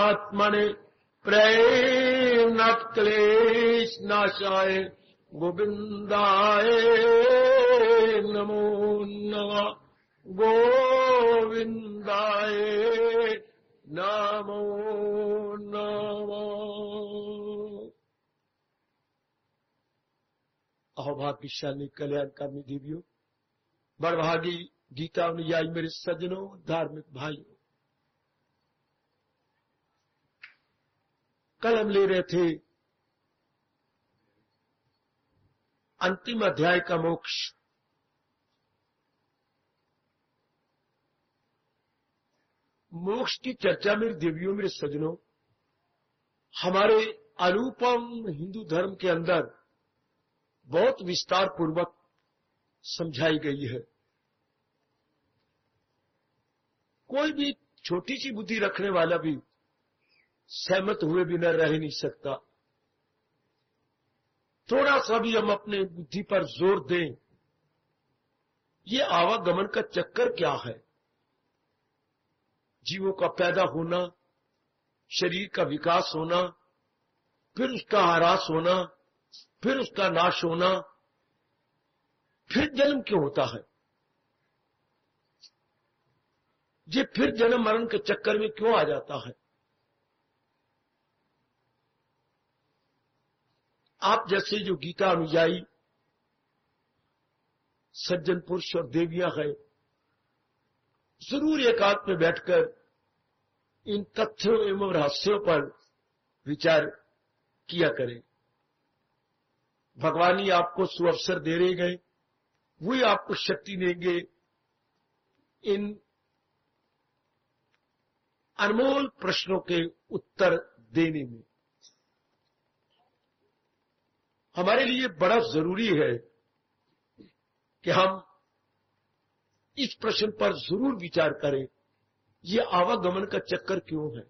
परमात्मने प्रेमनाथ क्लेश नाशाय गोविंदाय नमो नमः गोविंदाय नमो नमः। अहोभाग्यशाली कल्याणकामी देवियों, बड़भागी गीता अनुयायी मेरे सज्जनों, धार्मिक भाइयों, कल हम ले रहे थे अंतिम अध्याय का मोक्ष। मोक्ष की चर्चा मेरे देवियों, मेरे सज्जनों, हमारे अनुपम हिंदू धर्म के अंदर बहुत विस्तार पूर्वक समझाई गई है। कोई भी छोटी सी बुद्धि रखने वाला भी सहमत हुए बिना रह नहीं सकता। थोड़ा सा भी हम अपने बुद्धि पर जोर दें, ये आवागमन का चक्कर क्या है? जीवों का पैदा होना, शरीर का विकास होना, फिर उसका ह्रास होना, फिर उसका नाश होना, फिर जन्म क्यों होता है? ये फिर जन्म मरण के चक्कर में क्यों आ जाता है? आप जैसे जो गीता अनुयायी सज्जन पुरुष और देवियां हैं, जरूर एकांत में बैठकर इन तथ्यों एवं रहस्यों पर विचार किया करें। भगवान ही आपको सुअवसर दे रहे गए, वही आपको शक्ति देंगे इन अनमोल प्रश्नों के उत्तर देने में। हमारे लिए बड़ा जरूरी है कि हम इस प्रश्न पर जरूर विचार करें, ये आवागमन का चक्कर क्यों है?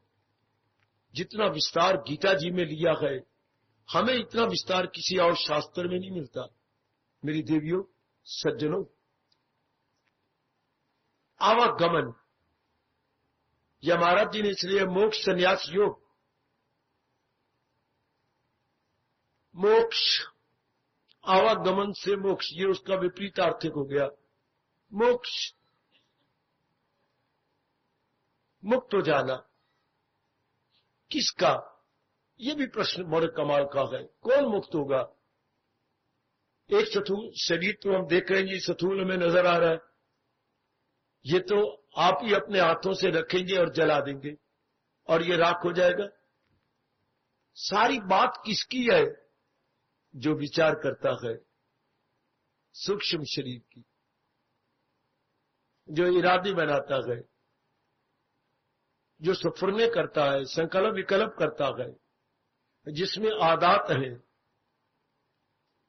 जितना विस्तार गीता जी में लिया है, हमें इतना विस्तार किसी और शास्त्र में नहीं मिलता। मेरी देवियों, सज्जनों, आवागमन, यह महाराज जी ने इसलिए मोक्ष संन्यास योग, मोक्ष आवागमन से मोक्ष, ये उसका विपरीतार्थक हो गया। मोक्ष मुक्त हो जाना, किसका? ये भी प्रश्न बड़े कमाल का है। कौन मुक्त होगा? एक स्थूल शरीर तो हम देख रहे हैं, ये स्थूल हमें नजर आ रहा है, ये तो आप ही अपने हाथों से रखेंगे और जला देंगे और ये राख हो जाएगा। सारी बात किसकी है? जो विचार करता है सूक्ष्म शरीर की, जो इरादे बनाता है, जो सफरने करता है, संकल्प विकल्प करता है, जिसमें आदत है,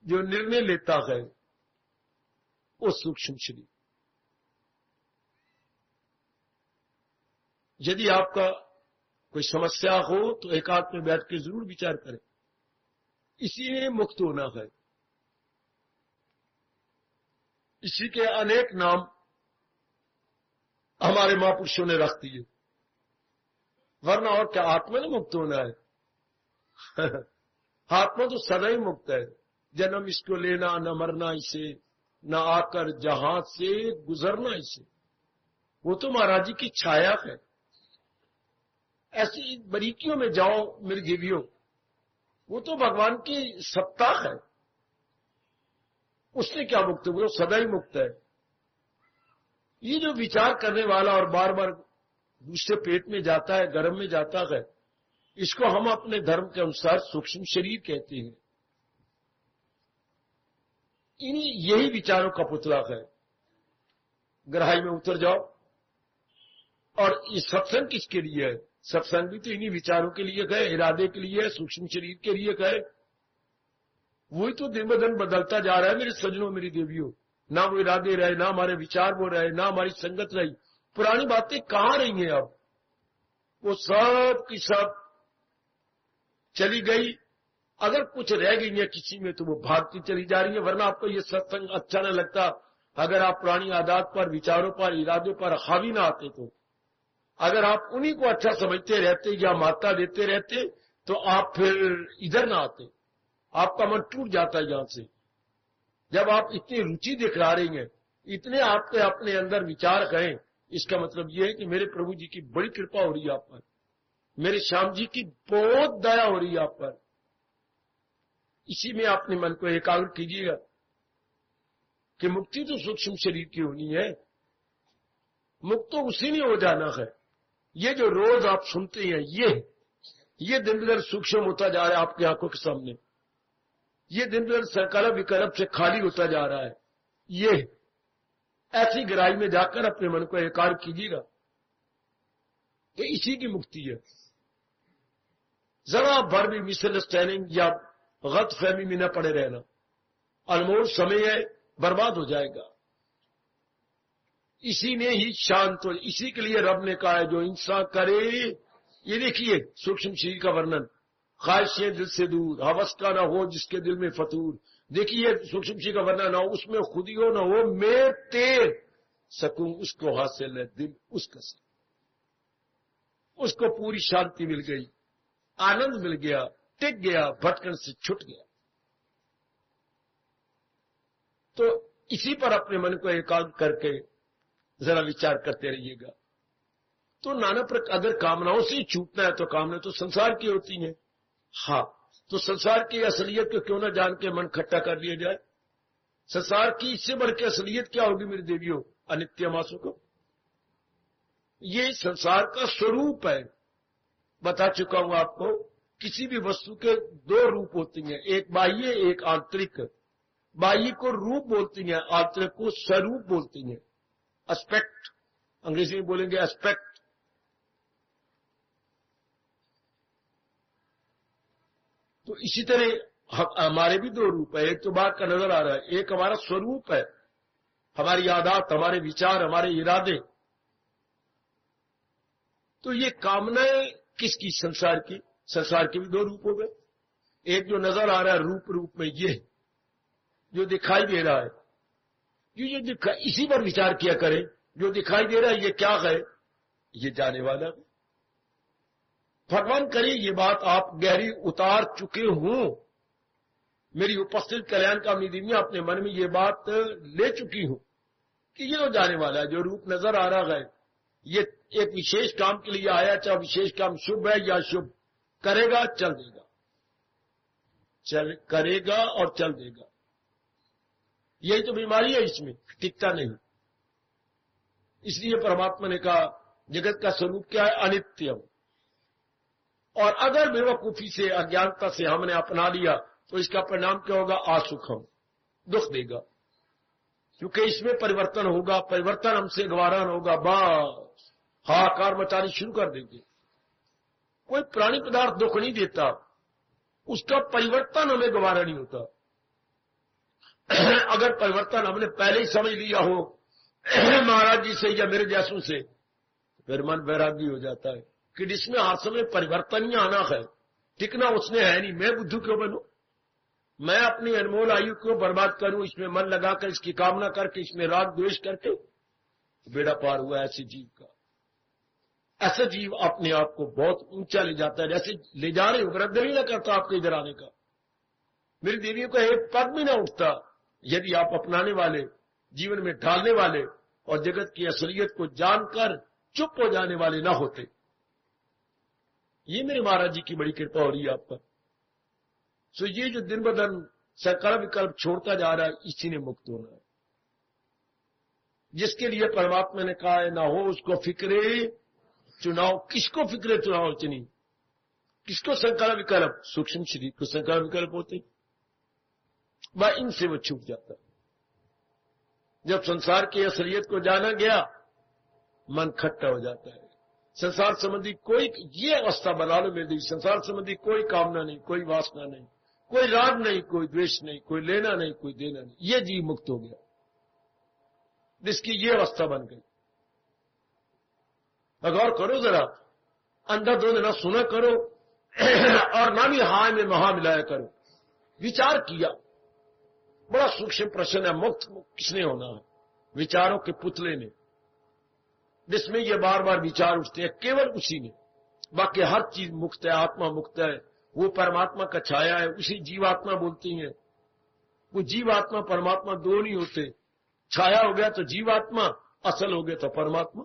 जो निर्णय लेता है, वो सूक्ष्म शरीर। यदि आपका कोई समस्या हो तो एकांत में बैठ के जरूर विचार करें। इसी में मुक्त होना है। इसी के अनेक नाम हमारे महापुरुषों ने रख दिए, वरना और क्या आत्मा ने मुक्त होना है? आत्मा तो सदा ही मुक्त है। जन्म इसको लेना, न मरना इसे, न आकर जहां से गुजरना इसे, वो तो महाराज जी की छाया है। ऐसी बारीकियों में जाओ मेरी देवियों, वो तो भगवान की सत्ता है। उससे क्या मुक्त है? वो सदा ही मुक्त है। ये जो विचार करने वाला और बार बार दूसरे पेट में जाता है, गर्भ में जाता है, इसको हम अपने धर्म के अनुसार सूक्ष्म शरीर कहते हैं। इन्हीं यही विचारों का पुतला है। गहराई में उतर जाओ। और ये सत्संग किसके लिए है? सत्संग भी तो इन्हीं विचारों के लिए गए, इरादे के लिए, सूक्ष्म शरीर के लिए गए। वही तो दिन ब दिन बदलता जा रहा है मेरे सज्जनों, मेरी देवियों। ना वो इरादे रहे, ना हमारे विचार वो रहे, ना हमारी संगत रही। पुरानी बातें कहां रही हैं अब? वो सब की सब चली गई। अगर कुछ रह गई है किसी में तो वो भागती चली जा रही है। वरना आपको ये सत्संग अच्छा न लगता अगर आप पुरानी आदत पर, विचारों पर, इरादों पर हावी ना आते। तो अगर आप उन्हीं को अच्छा समझते रहते या माता देते रहते तो आप फिर इधर ना आते। आपका मन टूट जाता है यहां से। जब आप इतनी रुचि दिखला रही हैं, इतने आपके अपने अंदर विचार करें, इसका मतलब यह है कि मेरे प्रभु जी की बड़ी कृपा हो रही है आप पर, मेरे श्याम जी की बहुत दया हो रही है आप पर। इसी में अपने मन को एकाग्र कीजिएगा कि मुक्ति तो सूक्ष्म शरीर की होनी है, मुक्त तो उसी ने हो जाना है। ये जो रोज आप सुनते हैं, ये दिन दिन सूक्ष्म होता जा रहा है आपकी आंखों के सामने, ये दिन दिन संकल्प विकल्प से खाली होता जा रहा है। ये ऐसी गहराई में जाकर अपने मन को एकाग्र कीजिएगा कि इसी की मुक्ति है। जरा भर भी मिसअंडरस्टैंडिंग या गलत फहमी में न पड़े रहना, अनमोल समय है, बर्बाद हो जाएगा। इसी ने ही शांत हो, इसी के लिए रब ने कहा है जो इंसान करे। ये देखिए सूक्ष्म शरीर का वर्णन, ख्वाहिशें दिल से दूर, हवस का ना हो जिसके दिल में फतूर। देखिए सूक्ष्म शरीर का वर्णन ना हो, उसमें खुदियो ना हो, मैं तेर सकूं उसको हासिल है दिल उसका से। उसको पूरी शांति मिल गई, आनंद मिल गया, टिक गया, भटकन से छुट गया। तो इसी पर अपने मन को एकाग्र करके जरा विचार करते रहिएगा। तो नाना प्रकार अगर कामनाओं से छूटना है तो कामना तो संसार की होती है। हाँ, तो संसार की असलियत को क्यों ना जान के मन खट्टा कर लिया जाए। संसार की इससे बढ़ के असलियत क्या होगी मेरी देवियों, अनित्य मासों को। ये संसार का स्वरूप है, बता चुका हूं आपको। किसी भी वस्तु के दो रूप होती हैं, एक बाह्य एक आंतरिक। बाह्य को रूप बोलती हैं, आंतरिक को स्वरूप बोलती हैं, एस्पेक्ट, अंग्रेजी में बोलेंगे एस्पेक्ट। तो इसी तरह हमारे भी दो रूप है, एक तो बाहर का नजर आ रहा है, एक हमारा स्वरूप है, हमारी आदत, हमारे विचार, हमारे इरादे। तो ये कामनाएं किसकी, संसार की। संसार के भी दो रूप हो गए, एक जो नजर आ रहा है रूप रूप में, ये जो दिखाई दे रहा है, ये इसी पर विचार किया करें। जो दिखाई दे रहा है ये क्या है, ये जाने वाला है। भगवान करे ये बात आप गहरी उतार चुके हों, मेरी उपस्थित कल्याण का में अपने मन में ये बात ले चुकी हूं कि ये तो जाने वाला है। जो रूप नजर आ रहा है ये एक विशेष काम के लिए आया, चाहे विशेष काम शुभ है या शुभ, करेगा चल देगा, चल करेगा और चल देगा। यही तो बीमारी है, इसमें टिकता नहीं। इसलिए परमात्मा ने कहा जगत का स्वरूप क्या है, अनित्यम। और अगर बेवकूफी से, अज्ञानता से हमने अपना लिया तो इसका परिणाम क्या होगा, असुखम, दुख देगा। क्योंकि इसमें परिवर्तन होगा, परिवर्तन हमसे गवारा न होगा, बस हाहाकार मचानी शुरू कर देंगे। कोई प्राणी पदार्थ दुख नहीं देता, उसका परिवर्तन हमें गवारा नहीं होता। अगर परिवर्तन हमने पहले ही समझ लिया हो महाराज जी से या मेरे जैसों से, फिर मन वैरागी हो जाता है कि जिसमें हर समय परिवर्तन ही आना है, टिकना उसने है नहीं। मैं बुद्धू क्यों बनूं, मैं अपनी अनमोल आयु क्यों बर्बाद करूं, इसमें मन लगाकर, इसकी कामना करके, इसमें राग द्वेष करके। बेड़ा पार हुआ ऐसे जीव का। ऐसा जीव अपने आप को बहुत ऊंचा ले जाता है, जैसे ले जा रहे हो, वृद्ध नहीं ना करता आपके इधर आने का। मेरी देवियों का एक पग भी ना उठता यदि आप अपनाने वाले, जीवन में ढालने वाले और जगत की असलियत को जानकर चुप हो जाने वाले ना होते। ये मेरे महाराज जी की बड़ी कृपा हो रही है आप पर। सो ये जो दिन ब दिन संकल्प विकल्प छोड़ता जा रहा है, इसी ने मुक्त होना है। जिसके लिए परमात्मा ने कहा है ना हो उसको फिक्रे चुनाव। किसको फिक्रे चुनाव चुनी, किसको संकल्प विकल्प, सूक्ष्म शरीर को संकल्प विकल्प होते, वह इनसे वो छूट जाता। जब संसार की असलियत को जाना गया, मन खट्टा हो जाता है। संसार संबंधी कोई, ये अवस्था बना लो मेरी, संसार संबंधी कोई कामना नहीं, कोई वासना नहीं, कोई राग नहीं, कोई द्वेष नहीं, कोई लेना नहीं, कोई देना नहीं। ये जीव मुक्त हो गया, जिसकी ये अवस्था बन गई। गौर करो जरा, अंधा धुंध ना सुना करो और ना भी हाय में महा मिलाया करो। विचार किया, बड़ा सूक्ष्म प्रश्न है, मुक्त किसने होना है, विचारों के पुतले ने। जिसमें ये बार बार विचार उठते हैं, केवल उसी में। बाकी हर चीज मुक्त है, आत्मा मुक्त है, वो परमात्मा का छाया है, उसी जीवात्मा बोलती हैं। वो जीवात्मा परमात्मा दो नहीं होते। छाया हो गया तो जीवात्मा, असल हो गया तो परमात्मा।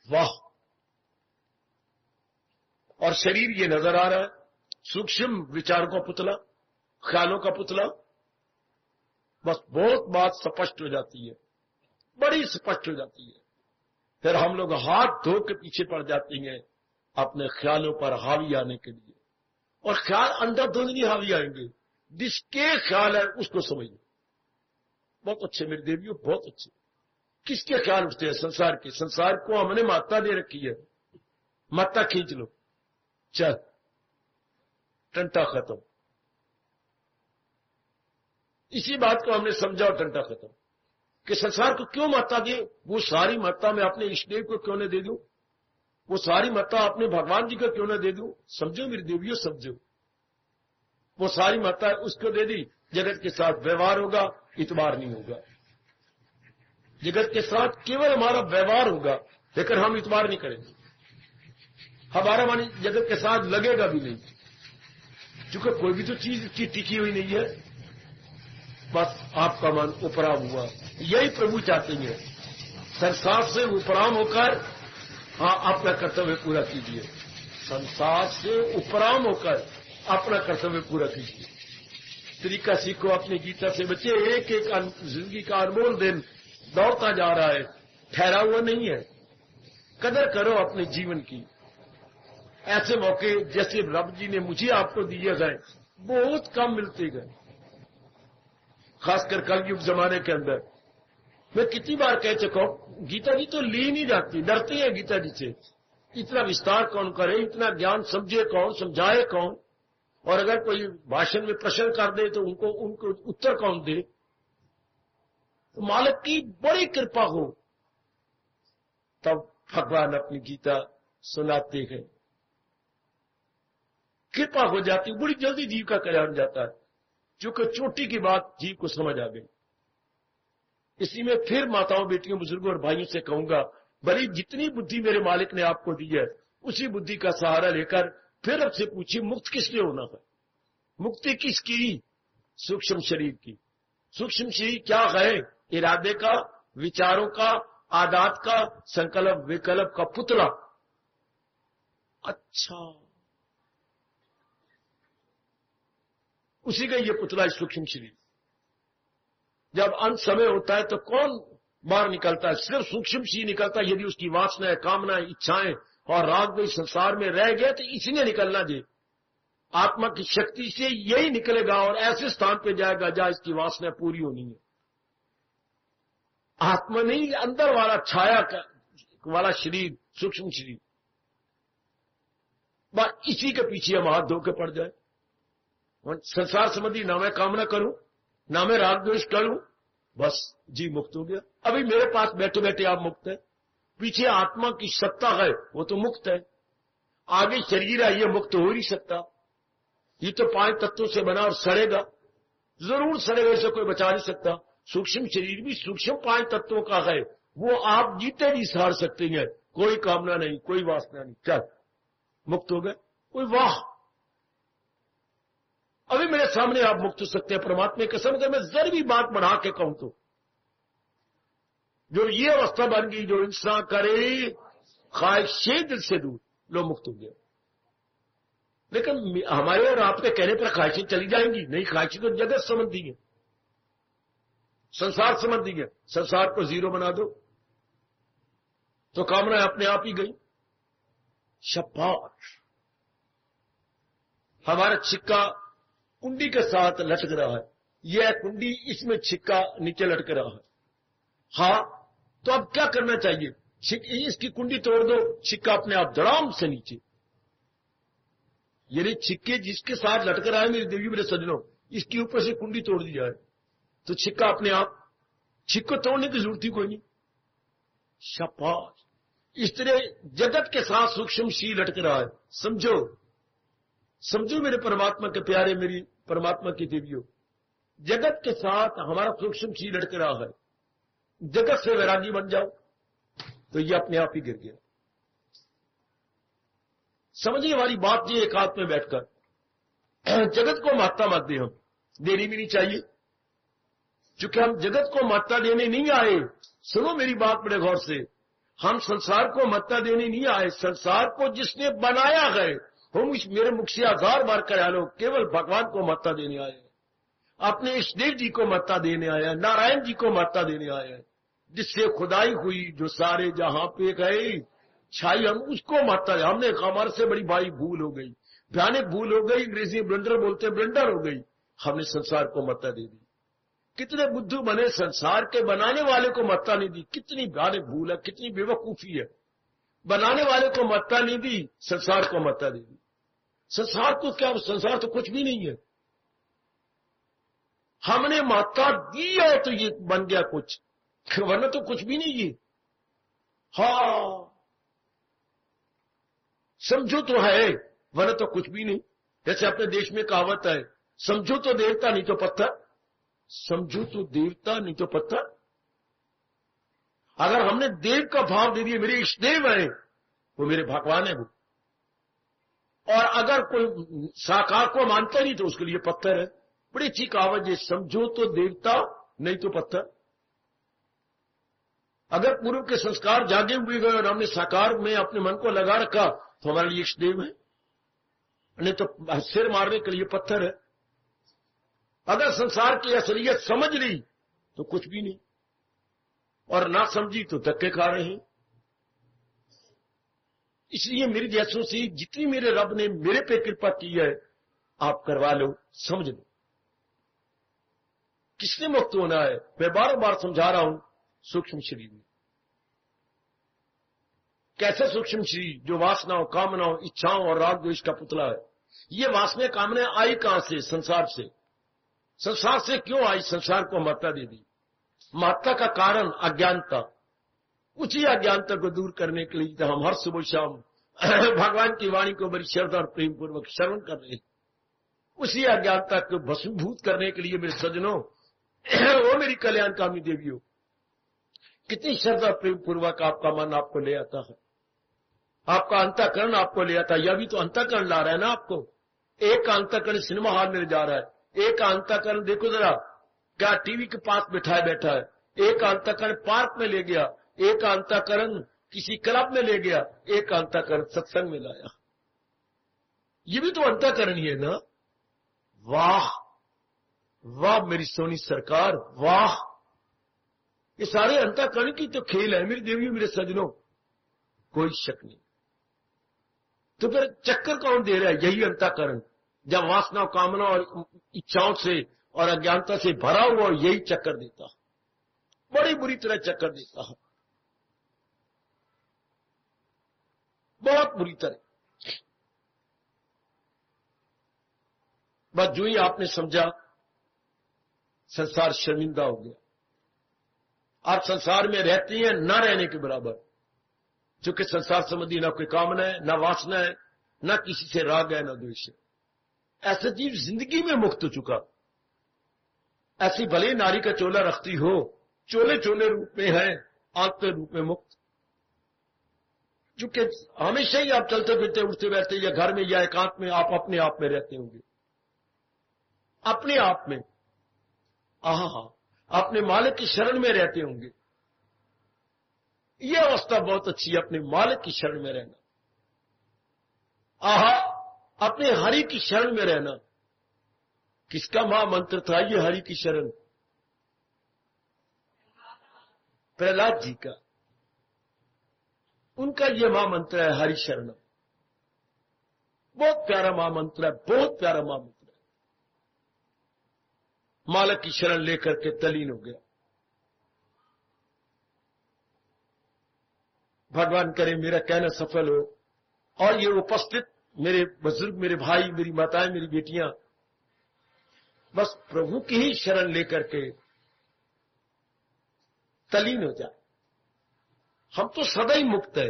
वाह! और शरीर ये नजर आ रहा है, सूक्ष्म विचारों का पुतला, ख्यालों का पुतला। बस बहुत बात स्पष्ट हो जाती है, बड़ी स्पष्ट हो जाती है। फिर हम लोग हाथ धो के पीछे पड़ जाते हैं अपने ख्यालों पर हावी आने के लिए। और ख्याल अंधाधुंध नहीं हावी आएंगे, जिसके ख्याल है उसको समझिए। बहुत अच्छे मेरे देवियों, बहुत अच्छे। किसके ख्याल उठते हैं? संसार के। संसार को हमने मात्रा दे रखी है, मात्रा खींच लो, चल टंटा खत्म। इसी बात को हमने समझा और टंटा खत्म कि संसार को क्यों मात्रा दे। वो सारी मात्रा मैं अपने इष्टदेव को क्यों न दे दूं? वो सारी मात्रा अपने भगवान जी को क्यों न दे दूं? समझो मेरी देवियों, समझो। वो सारी मात्रा उसको दे दी, जगत के साथ व्यवहार होगा, इतबार नहीं होगा। जगत के साथ केवल हमारा व्यवहार होगा, लेकिन हम इतबार नहीं करेंगे। हमारा मन जगत के साथ लगेगा भी नहीं, क्योंकि कोई भी तो चीज की टिकी हुई नहीं है। बस आपका मन उपराम हुआ। यही प्रभु चाहते हैं, संसार से उपराम होकर हाँ अपना कर्तव्य पूरा कीजिए। संसार से उपराम होकर अपना कर्तव्य पूरा कीजिए। तरीका सीखो अपनी गीता से। बच्चे, एक एक जिंदगी का अनमोल दिन दौड़ता जा रहा है, ठहरा हुआ नहीं है। कदर करो अपने जीवन की। ऐसे मौके जैसे रब जी ने मुझे आपको दिए गए, बहुत कम मिलते गए, खासकर कलयुग जमाने के अंदर। मैं कितनी बार कह चुका हूं, गीता जी तो ली नहीं जाती, डरते हैं गीता जी से। इतना विस्तार कौन करे, इतना ज्ञान समझे कौन, समझाए कौन, और अगर कोई भाषण में प्रश्न कर दे तो उनको उत्तर कौन दे। तो मालिक की बड़ी कृपा हो तब भगवान अपनी गीता सुनाते हैं। कृपा हो जाती, बड़ी जल्दी जीव का कल्याण जाता है, क्योंकि चोटी की बात जीव को समझ आ गई। इसी में फिर माताओं, बेटियों, बुजुर्गों और भाइयों से कहूंगा, भली जितनी बुद्धि मेरे मालिक ने आपको दी है, उसी बुद्धि का सहारा लेकर फिर अब से पूछिए, मुक्त किसके होना है? मुक्ति किसकी? सूक्ष्म शरीर की। सूक्ष्म शरीर क्या है? इरादे का, विचारों का, आदत का, संकल्प विकल्प का पुतला। अच्छा, उसी का ये पुतला है सूक्ष्म शरीर। जब अंत समय होता है तो कौन बाहर निकलता है? सिर्फ सूक्ष्म शरीर निकलता है। यदि उसकी वासनाएं, कामनाएं, इच्छाएं और राग द्वेष संसार में रह गए तो इसने निकलना जी। आत्मा की शक्ति से यही निकलेगा और ऐसे स्थान पे जाएगा जहां इसकी वासनाएं पूरी होनी है। आत्मा नहीं, अंदर वाला छाया वाला शरीर, सूक्ष्म शरीर, बस इसी के पीछे हम हाथ धो के पड़ जाए। संसार संबंधी ना मैं कामना करूं, ना मैं राग द्वेष करूं, बस जी मुक्त हो गया। अभी मेरे पास बैठे बैठे आप मुक्त है। पीछे आत्मा की सत्ता है, वो तो मुक्त है। आगे शरीर है, ये मुक्त हो नहीं सकता। ये तो 5 तत्वों से बना और सड़ेगा, जरूर सड़ेगा, इसे कोई बचा नहीं सकता। सूक्ष्म शरीर भी सूक्ष्म 5 तत्वों का है, वो आप जीते भी सहार सकते हैं। कोई कामना नहीं, कोई वासना नहीं, चल मुक्त हो गए। कोई वाह, अभी मेरे सामने आप मुक्त हो सकते हैं परमात्मा की कसम। अगर मैं जरा भी बात बढ़ा के कहूं तो जो ये अवस्था बन गई, जो इंसान करे ख्वाहिशें दिल से दूर, लो मुक्त हो गया। लेकिन हमारे और आपके कहने पर ख्वाहिशें चली जाएंगी नहीं। ख्वाहिशें तो जगत संबंधी है, संसार संबंधी है। संसार को जीरो बना दो तो कामना अपने आप ही गई। शाबाश, हमारा छिक्का कुंडी के साथ लटक रहा है, यह कुंडी, इसमें छिक्का नीचे लटक रहा है। हाँ, तो अब क्या करना चाहिए? इसकी कुंडी तोड़ दो, छिक्का अपने आप धड़ाम से नीचे। यानी छिक्के जिसके साथ लटक रहा है मेरी देवी, मेरे सज्जनों, इसके ऊपर से कुंडी तोड़ दी जाए तो छिक्का अपने आप, छिक्को तोड़ने की जरूरत ही कोई नहीं। शाबाश, इस तरह जगत के साथ सूक्ष्म शी लटक रहा है। समझो, समझो मेरे परमात्मा के प्यारे, मेरी परमात्मा की देवियों, जगत के साथ हमारा सूक्ष्म शी लटक रहा है। जगत से वैरागी बन जाओ, तो ये अपने आप ही गिर गया। समझिए हमारी बात ये एक हाथ में बैठकर जगत को महत्ता मत दे, हम देनी भी नहीं चाहिए, क्योंकि हम जगत को महत्ता देने नहीं आए। सुनो मेरी बात बड़े गौर से, हम संसार को महत्ता देने नहीं आए, संसार को जिसने बनाया है, हम मेरे मुख से 1000 बार कह लो, केवल भगवान को महत्ता देने आए हैं, अपने इष्टदेव जी को महत्ता देने आए हैं, नारायण जी को महत्ता देने आए हैं, जिससे खुदाई हुई, जो सारे जहां पे गए छाई, हम उसको महत्ता दे। हमने हमारे से बड़ी भारी भूल हो गई, भयानक भूल हो गई, अंग्रेजी ब्लंडर बोलते ब्लंडर हो गई, हमने संसार को महत्ता दे दी। कितने बुद्धू बने, संसार के बनाने वाले को महत्ता नहीं दी। कितनी भयानक भूल है, कितनी बेवकूफी है, बनाने वाले को महत्ता नहीं दी, संसार को महत्ता दे दी। संसार तो क्या, संसार तो कुछ भी नहीं है, हमने महत्ता दी है तो ये बन गया कुछ, वरना तो कुछ भी नहीं है। हाँ समझो तो है, वरना तो कुछ भी नहीं। जैसे अपने देश में कहावत है, समझो तो देवता नहीं तो पत्थर, समझो तो देवता नहीं तो पत्थर। अगर हमने देव का भाव दे दिया, मेरे इष्टदेव है वो मेरे भगवान है वो, और अगर कोई साकार को मानता नहीं तो उसके लिए पत्थर है। बड़ी अच्छी कहावत है, समझो तो देवता नहीं तो पत्थर। अगर पूर्व के संस्कार जागे हुए गए और हमने साकार में अपने मन को लगा रखा तो हमारे लिए इष्टदेव है, नहीं तो सिर मारने के लिए पत्थर है। अगर संसार की असलियत समझ ली तो कुछ भी नहीं, और ना समझी तो धक्के खा रहे हैं। इसलिए मेरे जैसों से जितनी मेरे रब ने मेरे पे कृपा की है, आप करवा लो, समझ लो। किसने मुक्त होना है, मैं बार बार समझा रहा हूं, सूक्ष्म शरीर में। कैसे सूक्ष्म शरीर, जो वासनाओं, कामनाओं, इच्छाओं और राग द्वेष का पुतला है। ये वासना कामना आई कहां से, संसार से। संसार से क्यों आई, संसार को महत्ता दे दी। महत्ता का कारण अज्ञानता, उसी अज्ञानता को दूर करने के लिए हम हर सुबह शाम भगवान की वाणी को बड़ी श्रद्धा और प्रेम पूर्वक श्रवण कर रहे हैं। उसी अज्ञानता को भस्मीभूत करने के लिए मेरे सज्जनों, वो मेरी कल्याणकामी देवियों, कितनी श्रद्धा प्रेम पूर्वक आपका मन आपको ले आता है, आपका अंतःकरण आपको ले आता है। यह भी तो अंतःकरण ला रहा है ना आपको। एक का अंतःकरण सिनेमा हॉल में जा रहा है, एक का अंतःकरण देखो जरा क्या टीवी के पास बैठा है, एक का अंतःकरण पार्क में ले गया, एक का अंतःकरण किसी क्लब में ले गया, एक का अंतःकरण सत्संग में लाया। ये भी तो अंतःकरण ही है ना। वाह वाह मेरी सोनी सरकार, वाह, ये सारे अंतःकरण की तो खेल है मेरी देवियों, मेरे सज्जनों, कोई शक नहीं। तो फिर चक्कर कौन दे रहा है, यही अंतःकरण, जब वासना, कामना और इच्छाओं से और अज्ञानता से भरा हुआ यही चक्कर देता है, बड़ी बुरी तरह चक्कर देता है, बहुत बुरी तरह। बस जो ही आपने समझा, संसार शर्मिंदा हो गया। आप संसार में रहते हैं न रहने के बराबर, क्योंकि संसार संबंधी ना कोई कामना है, ना वासना है, ना किसी से राग है, ना द्वेष है। ऐसा जीव जिंदगी में मुक्त हो चुका। ऐसी भले नारी का चोला रखती हो, चोले चोले रूप में है, आत्म रूप में मुक्त। क्योंकि हमेशा ही आप चलते फिरते, उठते बैठते, या घर में या एकांत में आप अपने आप में रहते होंगे, अपने आप में, आहा, अपने मालिक की शरण में रहते होंगे। यह अवस्था बहुत अच्छी है, अपने मालिक की शरण में रहना, आहा, अपने हरि की शरण में रहना। किसका महामंत्र था ये हरि की शरण? प्रहलाद जी का, उनका ये महामंत्र है हरि शरण। बहुत प्यारा महामंत्र है, बहुत प्यारा महामंत्र है। मालिक की शरण लेकर के तलीन हो गया। भगवान करे मेरा कहना सफल हो, और ये उपस्थित मेरे बुजुर्ग, मेरे भाई, मेरी माताएं, मेरी बेटियां, बस प्रभु की ही शरण लेकर के तलीन हो जाए। हम तो सदा ही मुक्त है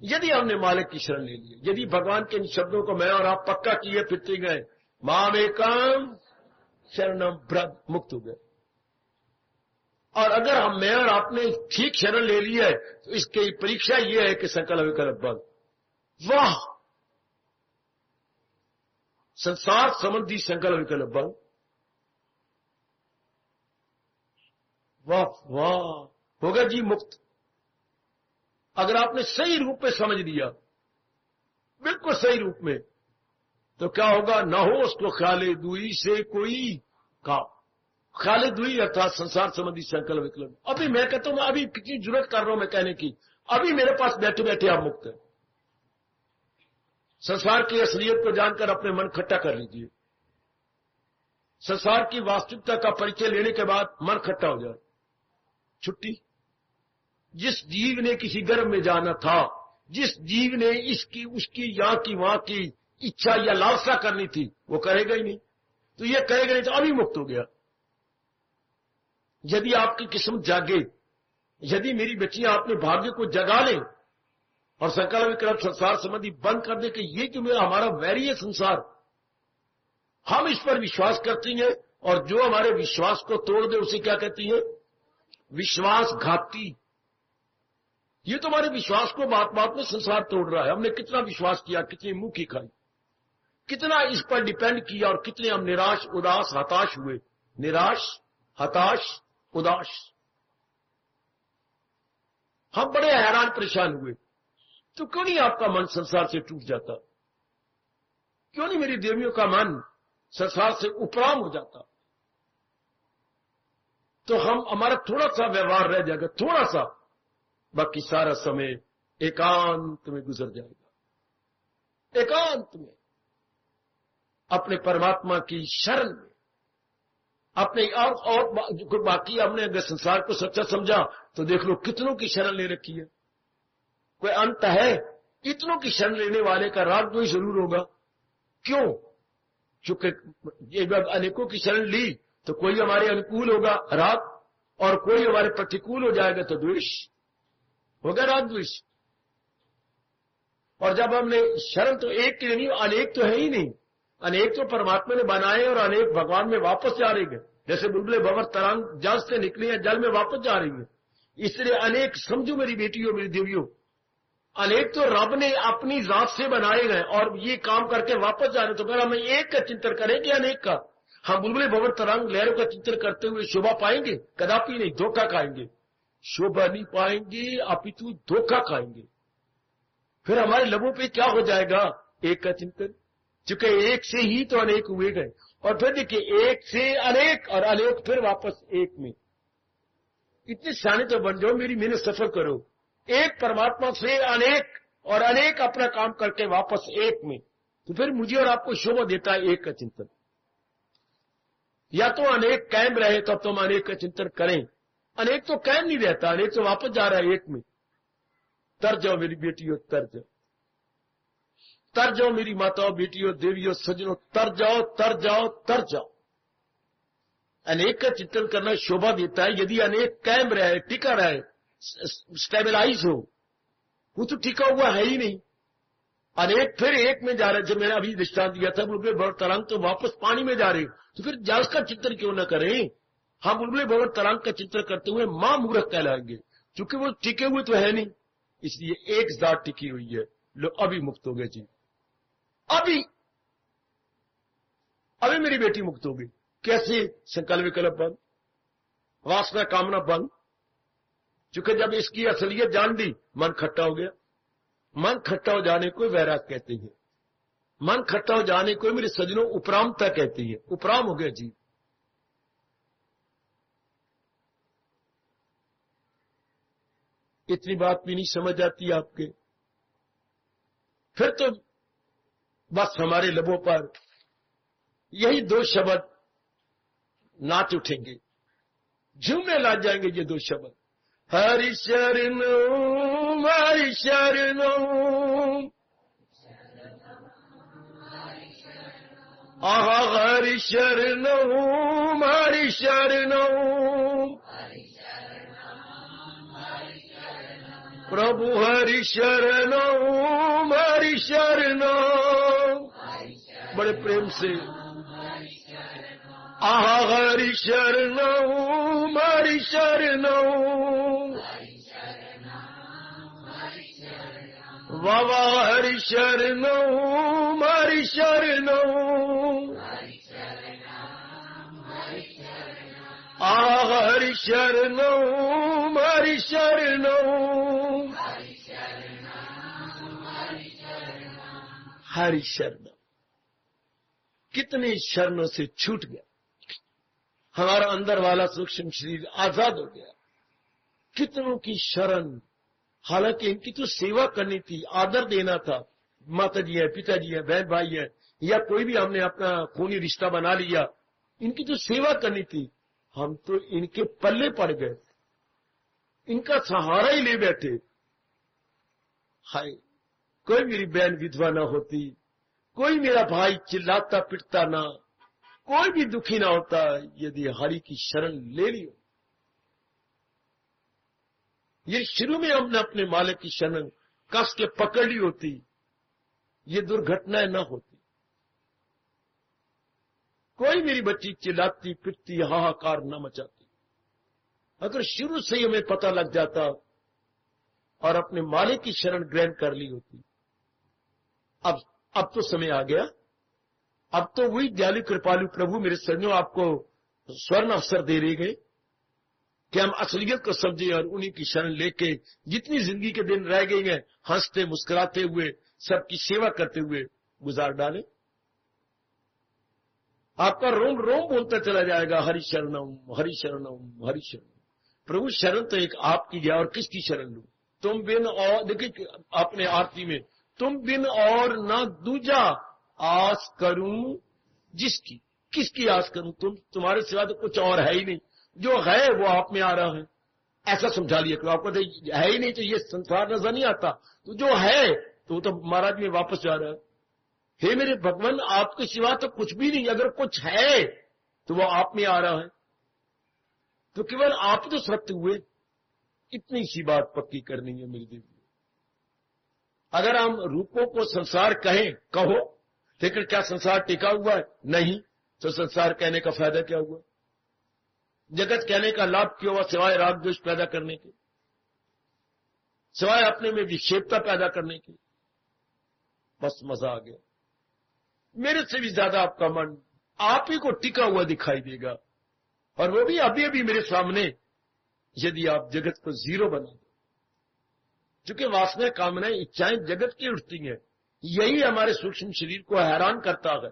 यदि हमने मालिक की शरण ले ली, यदि भगवान के इन शब्दों को मैं और आप पक्का किए फिरते गए, मामेकम शरणम ब्रह्म, मुक्त हो गए। और अगर मैं और आपने ठीक शरण ले ली है तो इसकी परीक्षा यह है कि सकल विकल्प बंद। वाह, संसार संबंधी सकल विकल्प बंद। वाह वाह, होगा जी मुक्त। अगर आपने सही रूप में समझ लिया, बिल्कुल सही रूप में, तो क्या होगा? ना हो उसको ख्याले दुई से कोई काम। ख्याले दुई अर्थात संसार संबंधी संकल्प विकल्प। अभी मैं कहता हूं, मैं अभी कितनी जरूरत कर रहा हूं मैं कहने की, अभी मेरे पास बैठे बैठे आप मुक्त है। संसार की असलियत को जानकर अपने मन खट्टा कर लीजिए। संसार की वास्तविकता का परिचय लेने के बाद मन खट्टा हो जाए, छुट्टी। जिस जीव ने किसी गर्भ में जाना था, जिस जीव ने इसकी उसकी यहां की वहां की इच्छा या लालसा करनी थी, वो करेगा ही नहीं। तो ये करेगा नहीं तो अभी मुक्त हो गया। यदि आपकी किस्मत जागे, यदि मेरी बच्चियां अपने भाग्य को जगा लें और सकल विकल्प संसार संबंधी बंद कर दे कि ये जो मेरा हमारा वैरी है संसार, हम इस पर विश्वास करती हैं और जो हमारे विश्वास को तोड़ दे उसे क्या कहती है? विश्वासघाती। ये तो हमारे विश्वास को बात बात में संसार तोड़ रहा है। हमने कितना विश्वास किया, कितनी मुंह की खाई, कितना इस पर डिपेंड किया और कितने हम निराश उदास हताश हुए। निराश हताश उदास, हम बड़े हैरान परेशान हुए। तो क्यों नहीं आपका मन संसार से टूट जाता? क्यों नहीं मेरी देवियों का मन संसार से उपराम हो जाता? तो हमारा थोड़ा सा व्यवहार रह जाएगा, थोड़ा सा, बाकी सारा समय एकांत में गुजर जाएगा। एकांत में अपने परमात्मा की शरण में, अपने और बाकी हमने अगर संसार को सच्चा समझा तो देख लो कितनों की शरण ले रखी है। कोई अंत है? इतनों की शरण लेने वाले का राग द्वेष जरूर होगा। क्यों? चूंकि अनेकों की शरण ली तो कोई हमारे अनुकूल होगा राग, और कोई हमारे प्रतिकूल हो जाएगा तो द्वेष होगा, राग द्वेष। और जब हमने शरण तो एक की नहीं, अनेक तो है ही नहीं। अनेक तो परमात्मा ने बनाए और अनेक भगवान में वापस जा रही है। जैसे बुलबुले भंवर तरंग जल से निकली है, जल में वापस जा रही है। इसलिए अनेक समझो मेरी बेटियों मेरी देवियों, अनेक तो रब ने अपनी जात से बनाए गए और ये काम करके वापस जा रहे। तो अगर हम एक का चिंतन करेंगे अनेक का, हम बुलबुले भंवर तरंग लहरों का चिंतन करते हुए शोभा पाएंगे? कदापि नहीं, धोखा खाएंगे। शोभा नहीं पाएंगे, अपितु धोखा खाएंगे। फिर हमारे लबों पे क्या हो जाएगा? एक का चिंतन। चूंकि एक से ही तो अनेक हुए गए, और फिर देखिए एक से अनेक और अनेक फिर वापस एक में। इतने सियाने तो बन जाओ, मेरी मेहनत सफल करो। एक परमात्मा से अनेक और अनेक अपना काम करके वापस एक में, तो फिर मुझे और आपको शोभा देता है एक का चिंतन। या तो अनेक कायम रहे तब तो हम अनेक का चिंतन करें। अनेक तो कायम नहीं रहता, अनेक तो वापस जा रहा है एक में। तर जाओ मेरी बेटियों, तर जाओ, तर जाओ मेरी माताओं बेटियों देवियों सज्जनों, तर जाओ तर जाओ तर जाओ। अनेक का चिंतन करना शोभा देता है। यदि अनेक कायम रहे, टिका रहे, स्टेबलाइज हो, वो तो टिका हुआ है ही नहीं। अनेक फिर एक में जा रहे। जब मैंने अभी दृष्टांत दिया था बुलबुले भंवर तरंग तो वापस पानी में जा रहे, तो फिर जल का चिंतन क्यों न करें? हम बुलबुले भंवर तरंग का चिंतन करते हुए मां मूर्ख कहलाएंगे, क्योंकि वो टिके हुए तो है नहीं। इसलिए एक जात टिकी हुई है। लो अभी मुक्त हो गए जी, अभी मेरी बेटी मुक्त हो गई। कैसे? संकल्प विकल्प बंद, वासना कामना बंद। चूंकि जब इसकी असलियत जान दी, मन खट्टा हो गया। मन खट्टा हो जाने को वैराग कहते हैं। मन खट्टा हो जाने को मेरे सज्जनों उपरामता कहती है। उपराम हो गया जी। इतनी बात भी नहीं समझ आती आपके? फिर तो बस हमारे लबों पर यही दो शब्द नाच उठेंगे, झूमने लग जाएंगे ये दो शब्द। हरि शरणम हरि शरणम, आहा हरि शरणम हरि शरणम, प्रभु हरि शरणम हरि शरणम। बड़े प्रेम से आहा हरि शरणम हरि शरणम वावा हरि शरणम हरि शरणम आहा हरि शरणम हरि शरणम हरि शरण। कितनी शरणों से छूट गया, हमारा अंदर वाला सूक्ष्म शरीर आजाद हो गया। कितनों की शरण, हालांकि इनकी तो सेवा करनी थी, आदर देना था। माता जी है, पिताजी है, बहन भाई है, या कोई भी हमने अपना खूनी रिश्ता बना लिया, इनकी तो सेवा करनी थी। हम तो इनके पल्ले पड़ गए, इनका सहारा ही ले बैठे। हाय, कोई मेरी बहन विधवा ना होती, कोई मेरा भाई चिल्लाता पिटता ना, कोई भी दुखी ना होता यदि हरि की शरण ले ली। ये शुरू में हमने अपने मालिक की शरण कस के पकड़ ली होती, ये दुर्घटनाएं ना होती। कोई मेरी बच्ची चिल्लाती पिटती हाहाकार न मचाती। अगर शुरू से ही हमें पता लग जाता और अपने मालिक की शरण ग्रहण कर ली होती। अब तो समय आ गया, अब तो वही दयालु कृपालु प्रभु मेरे सज्जनों आपको स्वर्ण अवसर दे रहे गए कि हम असलियत को समझे और उन्हीं की शरण लेके जितनी जिंदगी के दिन रह गए हैं हंसते मुस्कुराते हुए सबकी सेवा करते हुए गुजार डालें। आपका रोम रोम बोलता चला जाएगा हरि शरणम हरि शरणम हरि शरणम। प्रभु शरण तो एक आपकी है और किसकी शरण लूं? तुम बिन और, देखिए अपने आरती में, तुम बिन और न दूजा आस करूं जिसकी। किसकी आस करूं? तुम्हारे सिवा तो कुछ और है ही नहीं, जो है वो आप में आ रहा है। ऐसा समझा लिया करो। आपको तो है ही नहीं तो ये संसार नजर नहीं आता, तो जो है तो वो तो महाराज में वापस जा रहा है। हे मेरे भगवान, आपके सिवा तो कुछ भी नहीं, अगर कुछ है तो वो आप में आ रहा है, तो केवल आप तो सत्य हुए। इतनी सी बात पक्की करनी है मेरी देवी। अगर हम रूपों को संसार कहें, कहो, लेकिन क्या संसार टिका हुआ है? नहीं। तो संसार कहने का फायदा क्या हुआ? जगत कहने का लाभ क्यों हुआ? सिवाय राग द्वेष पैदा करने के, सिवाय अपने में विक्षेपता पैदा करने की। बस मजा आ गया। मेरे से भी ज्यादा आपका मन आप ही को टिका हुआ दिखाई देगा, और वो भी अभी अभी मेरे सामने, यदि आप जगत को जीरो बना दो। क्योंकि वासना, कामनाएं, इच्छाएं जगत की उठती हैं, यही हमारे सूक्ष्म शरीर को हैरान करता है,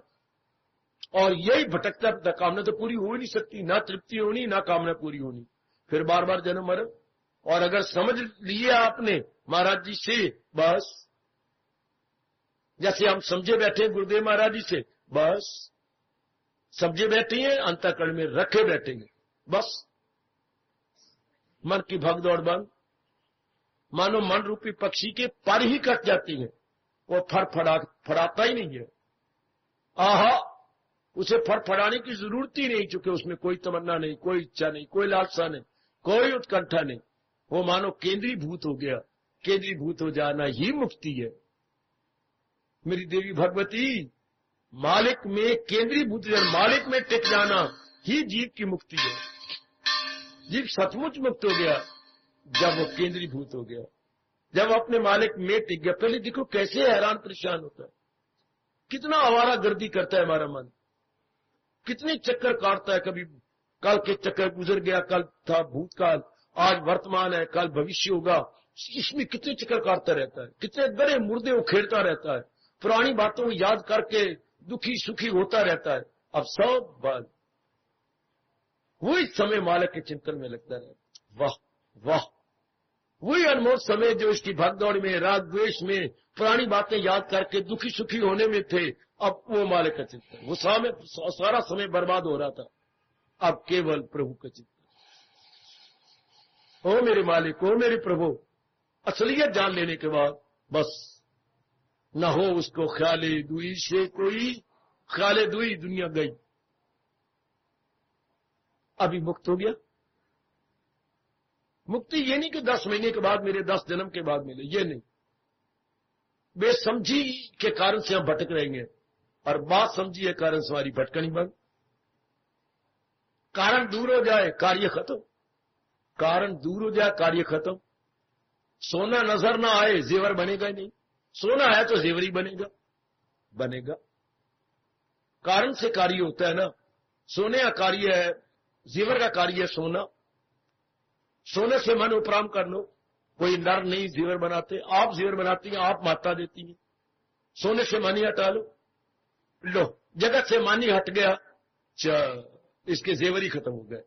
और यही भटकता कामना तो पूरी हो ही नहीं सकती, ना तृप्ति होनी ना कामना पूरी होनी, फिर बार बार जन्म मरण। और अगर समझ लिए आपने महाराज जी से, बस जैसे हम समझे बैठे हैं गुरुदेव महाराज जी से, बस समझे बैठे हैं, अंतःकरण में रखे बैठेंगे। बस मन की भगदौड़ बंद, मानो मन रूपी पक्षी के पर ही कट जाती है, वो फड़ाता ही नहीं है। आहा, उसे फड़फड़ाने की जरूरत ही नहीं, चूंकि उसमें कोई तमन्ना नहीं, कोई इच्छा नहीं, कोई लालसा नहीं, कोई उत्कंठा नहीं। वो मानो केंद्रीभूत हो गया। केंद्रीभूत हो जाना ही मुक्ति है मेरी देवी भगवती। मालिक में केंद्रीभूत, मालिक में टिक जाना ही जीव की मुक्ति है। जीव सचमुच मुक्त हो गया जब वो केंद्रीभूत हो गया, जब अपने मालिक में टिक गया। पहले देखो कैसे हैरान परेशान होता है, कितना आवारा गर्दी करता है हमारा मन, कितने चक्कर काटता है। कभी कल के चक्कर गुजर गया, कल था भूतकाल, आज वर्तमान है, कल भविष्य होगा। इसमें कितने चक्कर काटता रहता है, कितने बड़े मुर्दे उखेड़ता रहता है, पुरानी बातों को याद करके दुखी सुखी होता रहता है। अब सब बात वही समय मालिक के चिंतन में लगता है। वाह वाह, वही अनमोल समय जो इसकी भागदौड़ में, राग द्वेष में, पुरानी बातें याद करके दुखी सुखी होने में थे, अब वो मालिक का चिंतन, वो सारा समय बर्बाद हो रहा था, अब केवल प्रभु का चिंतन। ओ मेरे मालिक, ओ मेरे प्रभु, असलियत जान लेने के बाद बस न हो उसको ख्याले दुई से कोई, ख्याले दुई दुनिया गई। अभी मुक्त हो गया। मुक्ति ये नहीं कि 10 महीने के बाद मिले, 10 जन्म के बाद मिले, ये नहीं। बेसमझी के कारण से हम भटक रहेंगे, और बात समझी के कारण से हमारी भटकनी बंद। कारण दूर हो जाए कार्य खत्म, कारण दूर हो जाए कार्य खत्म। सोना नजर ना आए जेवर बनेगा ही नहीं, सोना है तो जेवर ही बनेगा। कारण से कार्य होता है ना, सोने का कार्य है, जेवर का कार्य है सोना। सोने से मन उपराम कर लो, कोई नर नहीं जेवर बनाते, आप जेवर बनाती हैं, आप माता देती हैं। सोने से मन ही हटा लो, जगत से मन ही हट गया, इसके जेवर ही खत्म हो गए।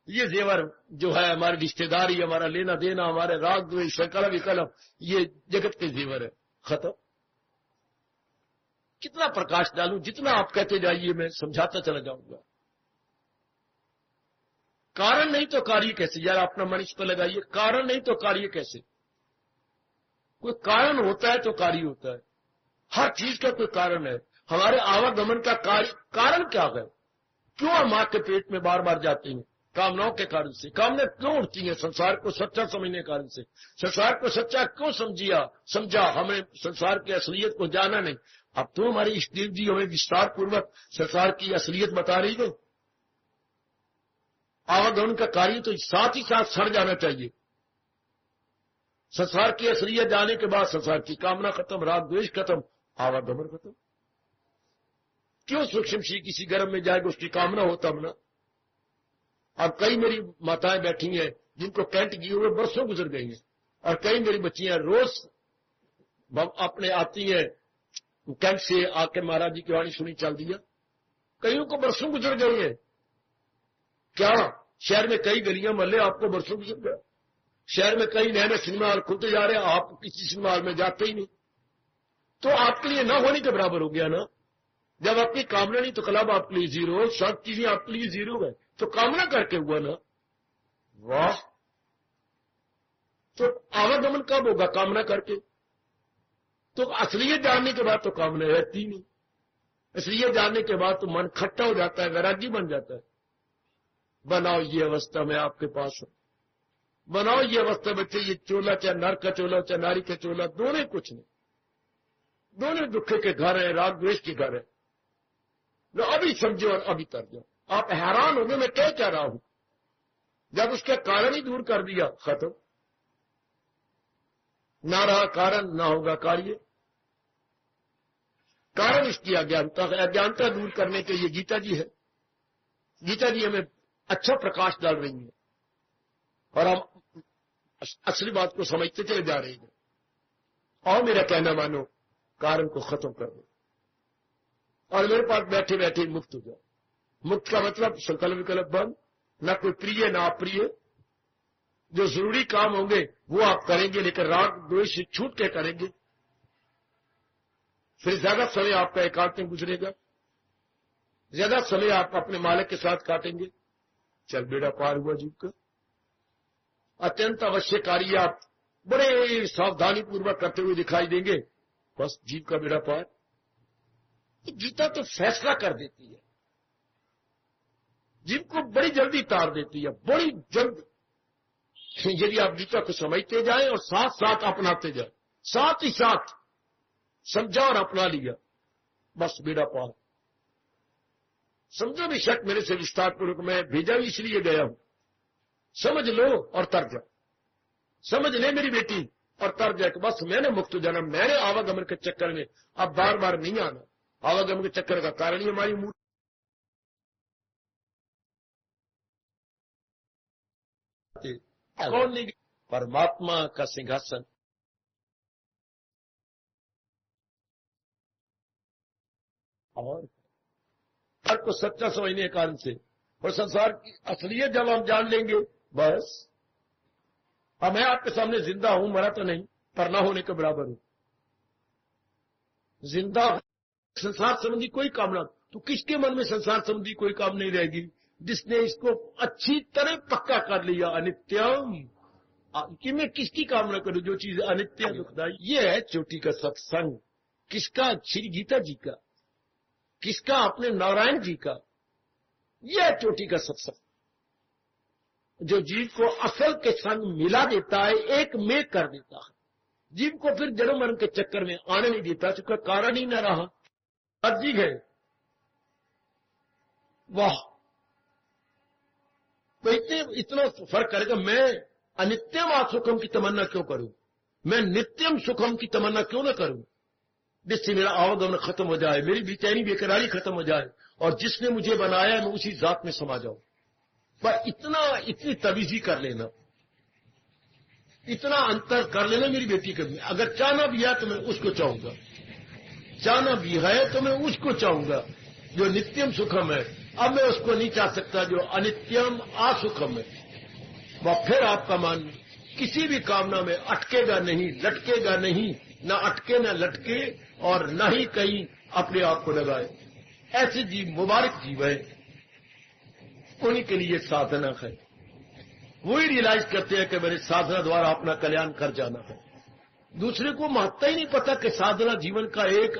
ये जेवर जो है हमारी रिश्तेदारी, हमारा लेना देना, हमारे राग द्वेष संकल्प विकल्प, ये जगत के जेवर है, खत्म। कितना प्रकाश डालूं, जितना आप कहते जाइए मैं समझाता चला जाऊंगा। कारण नहीं तो कार्य कैसे, यार अपना मन इस पर लगाइए, कारण नहीं तो कार्य कैसे। कोई कारण होता है तो कार्य होता है, हर चीज का कोई कारण है। हमारे आवागमन का कारण क्या है? क्यों हम मां के पेट में बार बार जाते हैं? कामनाओं के कारण से। कामना क्यों उठती है? संसार को सच्चा समझने के कारण से। संसार को सच्चा क्यों समझा? हमें संसार की असलियत को जाना नहीं। अब तो हमारे इष्टदेव जी हमें विस्तार पूर्वक संसार की असलियत बता रही है। आवागमन का कार्य तो साथ ही साथ सड़ जाना चाहिए। संसार की असलियत जाने के बाद संसार की कामना खत्म, राग द्वेष खत्म, आवागमन खत्म। क्यों सूक्ष्म सी किसी गर्भ में जाएगा, उसकी कामना होता ना। अब कई मेरी माताएं बैठी हैं जिनको कैंट किए हुए बरसों गुजर गई हैं, और कई मेरी बच्चियां रोज अपने आती हैं कैंट से आके महाराज जी की वाणी सुनी चल दिया। कईयों को बरसों गुजर गई है। क्या शहर में कई गलियां मोहल्ले आपको बरसों गुजर गए? शहर में कई नए नए सिनेमा हॉल खुलते जा रहे हैं, आप किसी सिनेमा हॉल में जाते ही नहीं, तो आपके लिए न होने के बराबर हो गया ना। जब आपकी कामना नहीं तो क्लब आपके लिए जीरो, सब चीजें आपके लिए जीरो है, तो कामना करके हुआ ना। वाह! तो आवागमन कब होगा? कामना करके। तो असलियत जानने के बाद तो कामना रहती नहीं। असलियत जानने के बाद तो मन खट्टा हो जाता है, वैरागी बन जाता है। बनाओ ये अवस्था में आपके पास हो, बनाओ ये अवस्था बच्चे, ये चोला चाहे नर का चोला चाहे नारी का चोला, दोनों कुछ नहीं, दोनों दुख के घर है, राग द्वेष के घर है। लो अभी समझो और अभी तर जाओ। आप हैरान होंगे मैं क्या रहा हूं। जब उसका कारण ही दूर कर दिया, खत्म। ना रहा कारण, ना होगा कार्य। कारण इसकी अज्ञानता है। अज्ञानता दूर करने के लिए गीता जी है। गीता जी हमें अच्छा प्रकाश डाल रही है, और हम असली बात को समझते चले जा रहे हैं। और मेरा कहना मानो, कारण को खत्म कर दो और मेरे पास बैठे बैठे मुक्त हो जाओ। मुक्त का मतलब संकल्प विकल्प बंद, न कोई प्रिय ना अप्रिय। जो जरूरी काम होंगे वो आप करेंगे, लेकिन राग द्वेष से छूट के करेंगे। फिर ज्यादा समय आपका एकांत में गुजरेगा, ज्यादा समय आप अपने मालिक के साथ काटेंगे। चल बेड़ा पार हुआ जीव का। अत्यंत अवश्य कार्य आप बड़े सावधानी पूर्वक करते हुए दिखाई देंगे, बस जीव का बेड़ा पार। गीता तो फैसला कर देती है, जीव को बड़ी जल्दी तार देती है, बड़ी जल्द। यदि आप गीता को समझते जाएं और साथ साथ अपनाते जाएं, साथ ही साथ समझा और अपना लिया, बस बेड़ा पार। समझो बेशक मेरे से विस्तार पूर्वक मैं भेजा भी इसलिए गया हूं। समझ लो और तर जा, समझ ले मेरी बेटी और तर जा कि बस मैंने मुक्त जन्म, मैंने आवागमन के चक्कर में अब बार बार नहीं आना। आवागमन के चक्कर का कारण ही हमारी मूर्ति। कौन नहीं? परमात्मा का सिंहासन। और हर को सच्चा समझने के कारण से, और संसार की असलियत जब हम जान लेंगे, बस अब मैं आपके सामने जिंदा हूं, मरा तो नहीं, पर ना होने के बराबर हूं। जिंदा संसार संबंधी कोई कामना, तो किसके मन में संसार संबंधी कोई काम नहीं रहेगी? जिसने इसको अच्छी तरह पक्का कर लिया, अनित्यम। कि मैं किसकी कामना करूं? जो चीज अनित्य दुखदाई। ये है चोटी का सत्संग। किसका? श्री गीता जी का। किसका? अपने नारायण जी का। यह चोटी का सत्संग जो जीव को असल के संग मिला देता है, एक में कर देता है। जीव को फिर जन्म मरण के चक्कर में आने नहीं देता, चूंकि कारण ही न रहा। अर्जी है, वाह! तो इतना फर्क करेगा। मैं अनित्यम सुखम की तमन्ना क्यों करूं, मैं नित्यम सुखम की तमन्ना क्यों ना करूं, जिससे मेरा आवागमन खत्म हो जाए, मेरी बेचैनी बेकरारी खत्म हो जाए, और जिसने मुझे बनाया मैं उसी जात में समा जाऊं। पर इतनी तवीजी कर लेना, इतना अंतर कर लेना मेरी बेटी के। अगर चाहना भी है तो मैं उसको चाहूंगा, चाहना भी है तो मैं उसको चाहूंगा जो नित्यम सुखम है। अब मैं उसको नहीं चाह सकता जो अनित्यम असुखम है। वह फिर आपका मन किसी भी कामना में अटकेगा नहीं, लटकेगा नहीं, ना अटके ना लटके, और न ही कहीं अपने आप को लगाए। ऐसे जीव मुबारक जीव है, उन्हीं के लिए साधना है। वही रियलाइज करते हैं कि मेरे साधना द्वारा अपना कल्याण कर जाना है। दूसरे को महत्व ही नहीं पता कि साधना जीवन का एक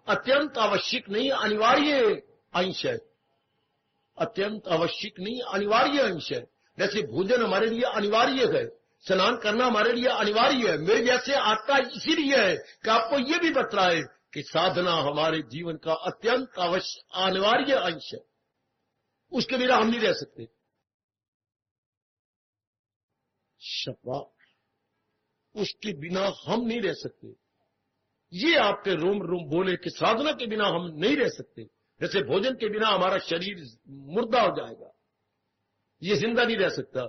अत्यंत आवश्यक नहीं, अनिवार्य अंश है। अत्यंत आवश्यक नहीं, अनिवार्य अंश है। जैसे भोजन हमारे लिए अनिवार्य है, स्नान करना हमारे लिए अनिवार्य है। मेरे जैसे आता इसीलिए है कि आपको यह भी बतलाए कि साधना हमारे जीवन का अत्यंत अनिवार्य अंश है। उसके बिना हम नहीं रह सकते। शाबाश, उसके बिना हम नहीं रह सकते। ये आपके रोम रोम बोले कि साधना के बिना हम नहीं रह सकते। जैसे भोजन के बिना हमारा शरीर मुर्दा हो जाएगा, ये जिंदा नहीं रह सकता,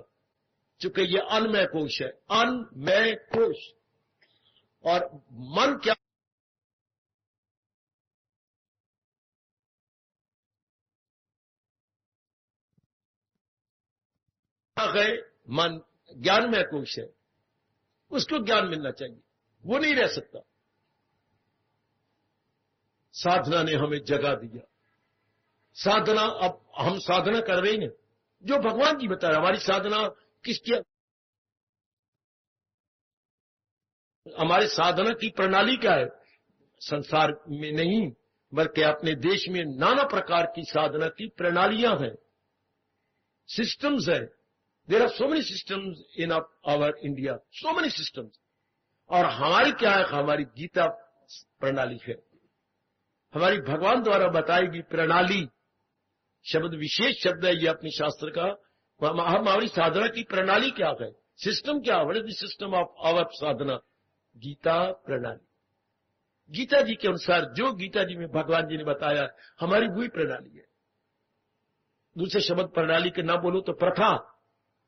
चूंकि ये अन्नमय कोश है, अन्नमय कोश। और मन क्या है, मन ज्ञानमय कोश है, उसको ज्ञान मिलना चाहिए, वो नहीं रह सकता। साधना ने हमें जगा दिया। साधना, अब हम साधना कर रहे हैं जो भगवान जी बता रहे। हमारी साधना किसकी, हमारे साधना की प्रणाली क्या है? संसार में नहीं बल्कि अपने देश में नाना प्रकार की साधना की प्रणालियां हैं, सिस्टम्स है। There are so many systems in our India, so many systems. और हमारी क्या है? हमारी गीता प्रणाली है, हमारी भगवान द्वारा बताई गई प्रणाली। शब्द विशेष शब्द है ये अपने शास्त्र का। हमारी साधना की प्रणाली क्या है? सिस्टम क्या है? What is the system of our sadhana? Gita प्रणाली। गीता जी के अनुसार जो गीता जी में भगवान जी ने बताया, हमारी वही प्रणाली है। दूसरे शब्द प्रणाली के ना बोलो तो प्रथा।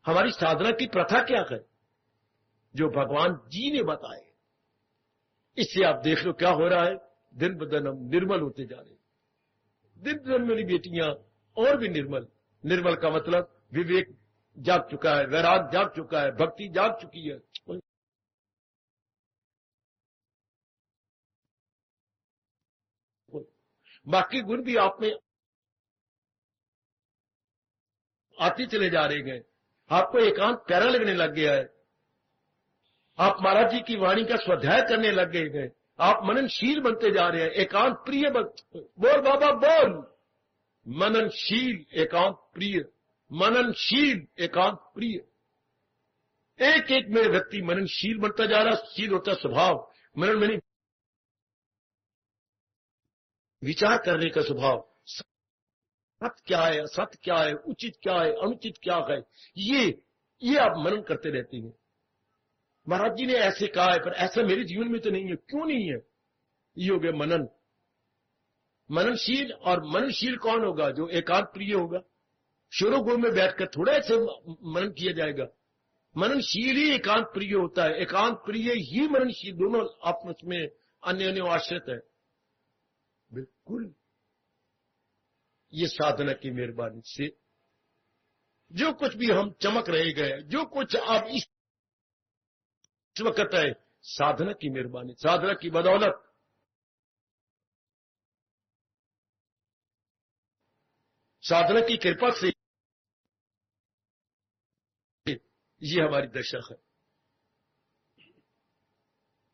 हमारी साधना की प्रथा क्या है? जो भगवान जी ने बताए। इससे आप देख लो क्या हो रहा है, दिन ब दिन हम निर्मल होते जा रहे हैं। दिन ब दिन मेरी बेटियां और भी निर्मल। निर्मल का मतलब विवेक जाग चुका है, वैराग जाग चुका है, भक्ति जाग चुकी है। बाकी गुण भी आप में आते चले जा रहे हैं। आपको एकांत प्यारा लगने लग गया है। आप महाराज जी की वाणी का स्वाध्याय करने लग गए हैं। आप मननशील बनते जा रहे हैं, एकांत प्रिय बोल बाबा बोल। मननशील एकांत प्रिय, मननशील एकांत प्रिय। एक एक में व्यक्ति मननशील बनता जा रहा। शील होता स्वभाव, मनन में विचार करने का स्वभाव। सत्य क्या है, असत्य क्या है, उचित क्या है, अनुचित क्या है, ये आप मनन करते रहते हैं। महाराज जी ने ऐसे कहा है, पर ऐसा मेरे जीवन में तो नहीं है। क्यों नहीं है? ये हो गया मनन। मननशील। और मननशील कौन होगा? जो एकांत प्रिय होगा। शोरोगुण में बैठकर थोड़ा ऐसे मनन किया जाएगा। मननशील ही एकांत प्रिय होता है, एकांत प्रिय ही मननशील। दोनों आपस में अन्य आश्रित है। बिल्कुल। ये साधना की मेहरबानी से जो कुछ भी हम चमक रहे गए, जो कुछ आप इस वक्त है, साधना की मेहरबानी, साधना की बदौलत। साधना की कृपा से ये हमारी दशा है।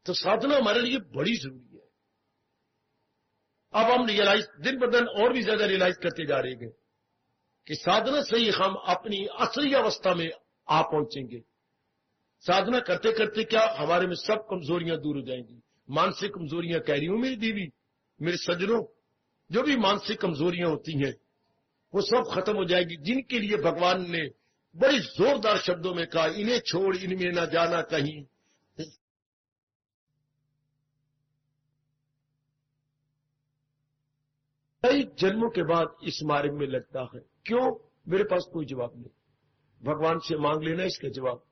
तो साधना हमारे लिए बड़ी जरूरी है। अब हम रियलाइज दिन ब दिन और भी ज्यादा रियलाइज करते जा रहे हैं कि साधना से ही हम अपनी असली अवस्था में आ पहुंचेंगे। साधना करते करते क्या हमारे में सब कमजोरियां दूर हो जाएंगी। मानसिक कमजोरियां कह रही हूं मेरी देवी, मेरे सज्जनों, जो भी मानसिक कमजोरियां होती हैं, वो सब खत्म हो जाएगी। जिनके लिए भगवान ने बड़ी जोरदार शब्दों में कहा, इन्हें छोड़ इनमें न जाना कहीं, कई जन्मों के बाद इस मार्ग में लगता है। क्यों? मेरे पास कोई जवाब नहीं। भगवान से मांग लेना इसका जवाब।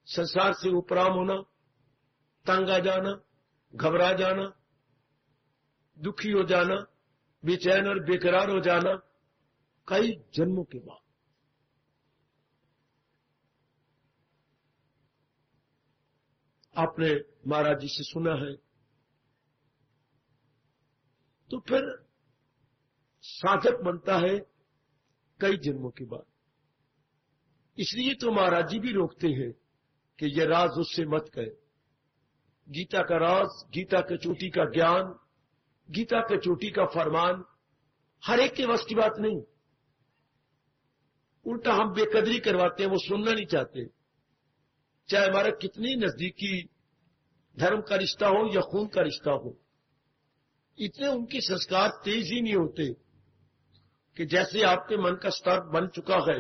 संसार से उपराम होना, तंग आ जाना, घबरा जाना, दुखी हो जाना, बेचैन और बेकरार हो जाना, कई जन्मों के बाद। आपने महाराज जी से सुना है, तो फिर साधक बनता है कई जन्मों के बाद। इसलिए तो महाराज जी भी रोकते हैं कि यह राज उससे मत कहे। गीता का राज, गीता के चोटी का ज्ञान, गीता के चोटी का फरमान हर एक के वश की बात नहीं। उल्टा हम बेकदरी करवाते हैं, वो सुनना नहीं चाहते। चाहे हमारा कितनी नजदीकी धर्म का रिश्ता हो या खून का रिश्ता हो, इतने उनके संस्कार तेज ही नहीं होते कि जैसे आपके मन का स्तर बन चुका है,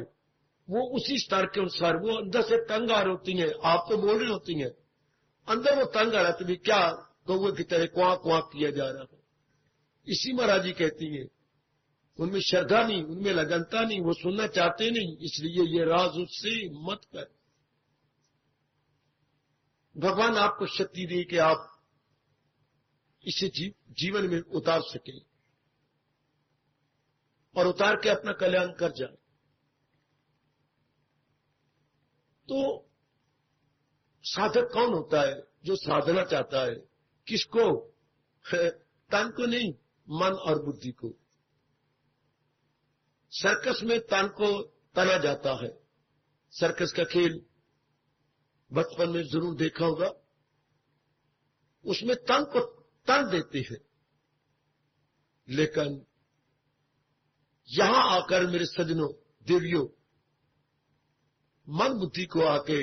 वो उसी स्तर के अनुसार वो अंदर से तंग आ रही होती हैं। आप तो बोल रही होती हैं, अंदर वो तंग आ रहा है, क्या कौवे की तरह क्वां क्वां किया जा रहा है। इसी महाराज जी कहती हैं, उनमें श्रद्धा नहीं, उनमें लगनता नहीं, वो सुनना चाहते नहीं। इसलिए ये राज उससे मत कर। भगवान आपको शक्ति दे कि आप इसे जीवन में उतार सके और उतार के अपना कल्याण कर जाए। तो साधक कौन होता है? जो साधना चाहता है। किसको? तन को नहीं, मन और बुद्धि को। सर्कस में तन को तना जाता है। सर्कस का खेल बचपन में जरूर देखा होगा। उसमें तन को तन देते हैं, लेकिन यहां आकर मेरे सज्जनों, देवियों, मन बुद्धि को आके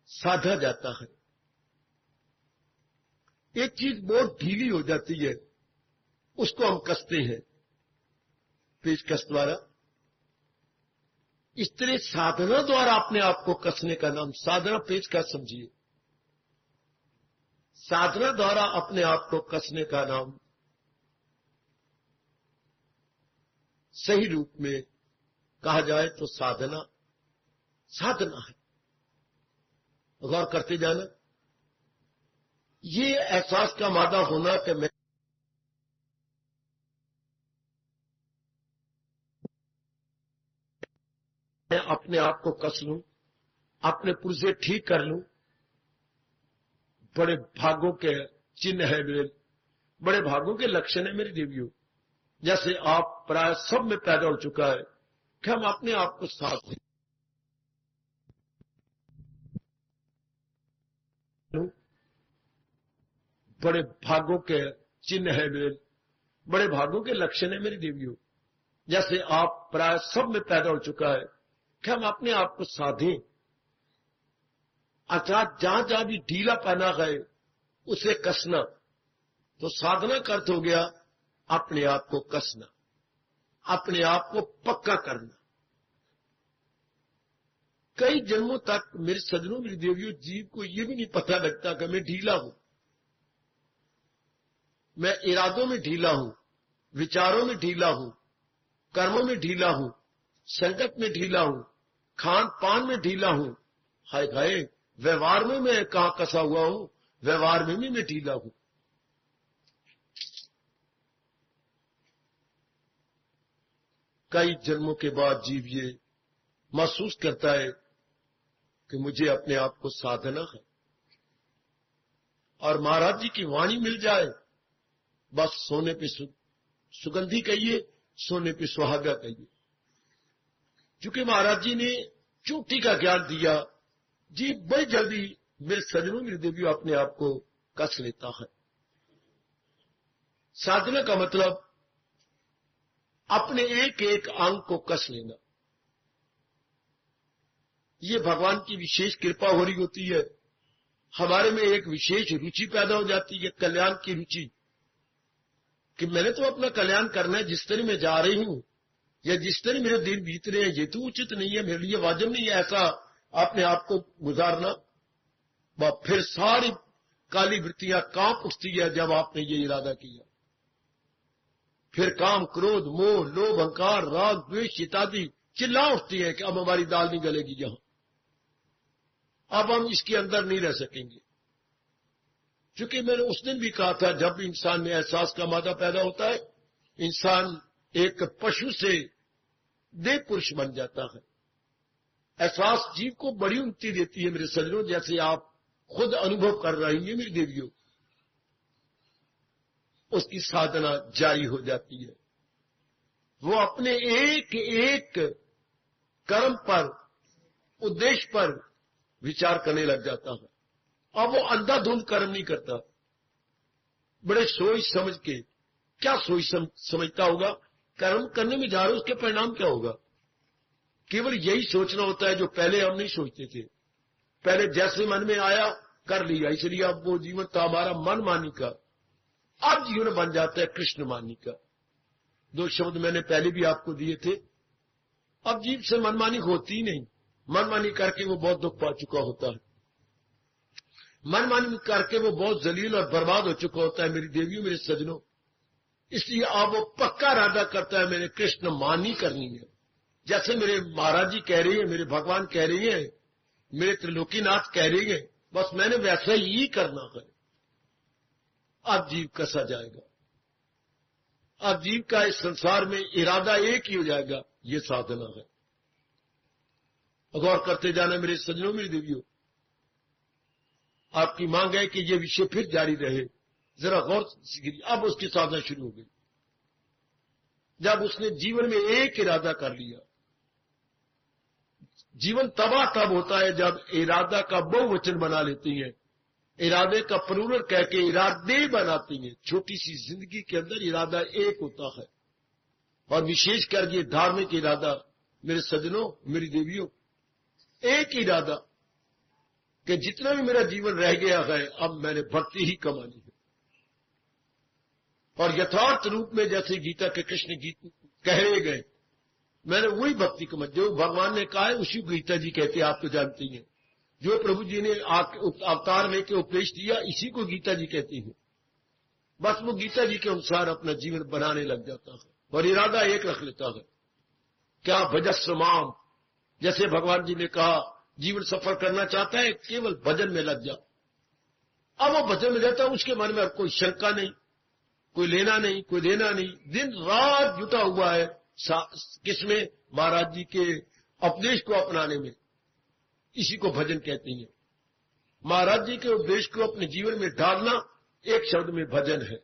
साधा जाता है। एक चीज बहुत ढीली हो जाती है, उसको हम कसते हैं पेचकस द्वारा। इस तरह साधना द्वारा अपने आप को कसने का नाम साधना पेचकस समझिए। साधना द्वारा अपने आप को कसने का नाम सही रूप में कहा जाए तो साधना है। गौर करते जाना। ये एहसास का मादा होना कि मैं अपने आप को कस लूं, अपने पुर्जे ठीक कर लूं, बड़े भागों के चिन्ह है मेरे, बड़े भागों के लक्षण है मेरी देवियों। जैसे आप प्राय सब में पैदा हो चुका है कि हम अपने आप को साथ दें। बड़े भागों के चिन्ह है मेरे, बड़े भागों के लक्षण है मेरी देवियों। जैसे आप प्राय सब में पैदा हो चुका है कि हम अपने आप को साधें, अर्थात जहां जहां भी ढीला पहना गए उसे कसना। तो साधना का अर्थ हो गया अपने आप को कसना, अपने आप को पक्का करना। कई जन्मों तक मेरे सज्जनों, मेरी देवियों, जीव को यह भी नहीं पता लगता कि मैं ढीला हूं। मैं इरादों में ढीला हूं, विचारों में ढीला हूं, कर्मों में ढीला हूं, संकट में ढीला हूं, खान पान में ढीला हूं। हाय हाय, व्यवहार में मैं कहां कसा हुआ हूं, व्यवहार में भी मैं ढीला हूं। कई जन्मों के बाद जीव ये महसूस करता है कि मुझे अपने आप को साधना है। और महाराज जी की वाणी मिल जाए, बस सोने पे सुगंधी कहिए, सोने पे सुहागा कहिए। क्योंकि महाराज जी ने चोटी का ज्ञान दिया, जी बड़ी जल्दी मेरे सज्जनों, मेरे देवियों, अपने आप को कस लेता है। साधना का मतलब अपने एक एक अंग को कस लेना। ये भगवान की विशेष कृपा हो रही होती है। हमारे में एक विशेष रुचि पैदा हो जाती है, कल्याण की रुचि। कि मैंने तो अपना कल्याण करना है, जिस तरह मैं जा रही हूं या जिस तरह मेरे दिन बीत रहे हैं ये तो उचित नहीं है, मेरे लिए वाजिब नहीं है ऐसा अपने आप को गुजारना। वह फिर सारी काली वृत्तियां कांप उठती है जब आपने ये इरादा किया। फिर काम, क्रोध, मोह, लोभ, अहंकार, राग, द्वेष इत्यादि चिल्ला उठती है कि अब हमारी दाल नहीं गलेगी यहां, अब हम इसके अंदर नहीं रह सकेंगे। क्योंकि मैंने उस दिन भी कहा था, जब इंसान में एहसास का मादा पैदा होता है, इंसान एक पशु से देव पुरुष बन जाता है। एहसास जीव को बड़ी उन्नति देती है मेरे सज्जनों, जैसे आप खुद अनुभव कर रही हैं मेरी देवियों। उसकी साधना जारी हो जाती है, वो अपने एक एक कर्म पर, उद्देश्य पर विचार करने लग जाता है। अब वो अंधाधुंध कर्म नहीं करता, बड़े सोच समझ के। क्या सोच समझता होगा? कर्म करने में जा रहे उसके परिणाम क्या होगा, केवल यही सोचना होता है जो पहले हम नहीं सोचते थे। पहले जैसे मन में आया कर लिया, इसलिए अब वो जीवन था हमारा मन मानी का, अब जीवन बन जाता है कृष्ण मानी का। दो शब्द मैंने पहले भी आपको दिए थे। अब जीव से मनमानी होती ही नहीं, मनमानी करके वो बहुत दुख पा चुका होता है, मनमानी करके वो बहुत जलील और बर्बाद हो चुका होता है मेरी देवियों, मेरे सजनों। इसलिए अब वो पक्का इरादा करता है मैंने कृष्ण मानी करनी है। जैसे मेरे महाराज जी कह रही है, मेरे भगवान कह रही है, मेरे त्रिलोकीनाथ कह रही है, बस मैंने वैसा ही करना है। अब जीव कसा जाएगा, अब जीव का इस संसार में इरादा एक ही हो जाएगा, ये साधना है। गौर करते जाना मेरे सज्जनों, मेरी देवियों। आपकी मांग है कि ये विषय फिर जारी रहे, जरा गौर से। अब उसकी साधना शुरू हो गई जब उसने जीवन में एक इरादा कर लिया। जीवन तबाह तब होता है जब इरादा का बहुवचन बना लेती हैं, इरादे का प्लूरल कह के इरादे बनाती हैं। छोटी सी जिंदगी के अंदर इरादा एक होता है, और विशेषकर ये धार्मिक इरादा मेरे सज्जनों, मेरी देवियों, एक इरादा कि जितना भी मेरा जीवन रह गया है अब मैंने भक्ति ही कमानी है। और यथार्थ रूप में जैसे गीता के कृष्ण गीत कहे गए, मैंने वही भक्ति कमाई जो भगवान ने कहा है, उसी को गीता जी कहते हैं। आप तो जानती हैं, जो प्रभु जी ने अवतार लेके उपदेश दिया, इसी को गीता जी कहती हैं। बस वो गीता जी के अनुसार अपना जीवन बनाने लग जाता है और इरादा एक रख लेता है। क्या भजस्व माम, जैसे भगवान जी ने कहा, जीवन सफल करना चाहता है केवल भजन में लग जा। अब वो भजन में जाता है, उसके मन में कोई शंका नहीं, कोई लेना नहीं, कोई देना नहीं, दिन रात जुटा हुआ है किसमें? महाराज जी के उपदेश को अपनाने में। इसी को भजन कहते हैं। महाराज जी के उपदेश को अपने जीवन में डालना एक शब्द में भजन है,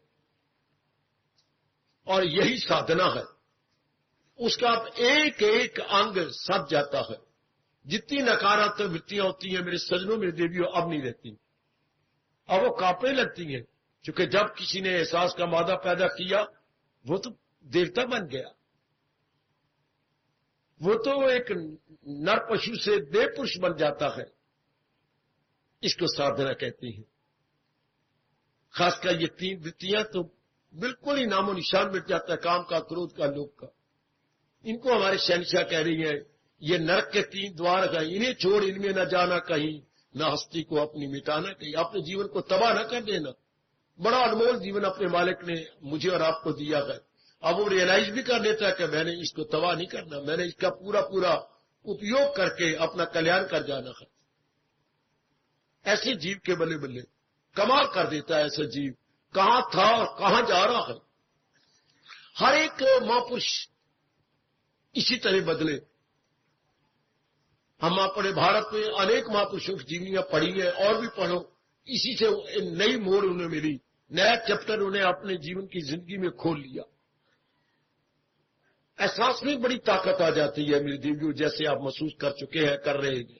और यही साधना है। उसका एक एक अंग सज जाता है। जितनी नकारात्मक वृत्तियां होती हैं मेरे सज्जनों, मेरे देवियों, अब नहीं रहती, अब वो कांपने लगती हैं। क्योंकि जब किसी ने एहसास का मादा पैदा किया, वो तो देवता बन गया, वो तो एक नर पशु से देव पुरुष बन जाता है। इसको साधना कहती हैं। खासकर ये तीन वृत्तियां तो बिल्कुल ही नामो निशान मिट जाता है, काम का, क्रोध का, लोभ का। इनको हमारे शहंशाह कह रही है, ये नरक के तीन द्वार हैं, इन्हें छोड़ इनमें न जाना कहीं, न हस्ती को अपनी मिटाना कहीं। अपने जीवन को तबाह न कर देना। बड़ा अनमोल जीवन अपने मालिक ने मुझे और आपको दिया है। अब वो रियलाइज भी कर लेता है कि मैंने इसको तबाह नहीं करना, मैंने इसका पूरा पूरा उपयोग करके अपना कल्याण कर जाना है। ऐसे जीव के बल्ले बल्ले कमाल कर देता है। ऐसा जीव कहां था और कहां जा रहा है। हर एक महापुरुष इसी तरह बदले। हम अपने भारत में अनेक महापुरुषों की जीवनियां पढ़ी है, और भी पढ़ो। इसी से नई मोड़ उन्हें मिली, नया चैप्टर उन्हें अपने जीवन की जिंदगी में खोल लिया। एहसास में बड़ी ताकत आ जाती है मेरी देवियों, जैसे आप महसूस कर चुके हैं, कर रहे हैं।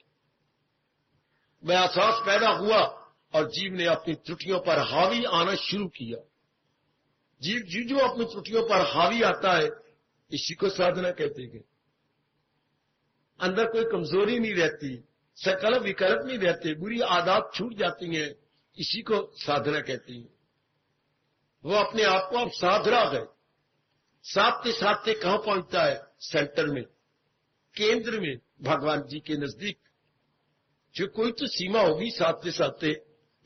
वह एहसास पैदा हुआ और जीव ने अपनी त्रुटियों पर हावी आना शुरू किया। जीव जो अपनी त्रुटियों पर हावी आता है, इसी को साधना कहते हैं। अंदर कोई कमजोरी नहीं रहती, संकल्प विकल्प नहीं रहते, बुरी आदत छूट जाती हैं, इसी को साधना कहती हैं। वो अपने आप को अब साध रहा है। साधते साधते कहां पहुंचता है? सेंटर में, केंद्र में, भगवान जी के नजदीक। जो कोई तो सीमा होगी साधते साधते।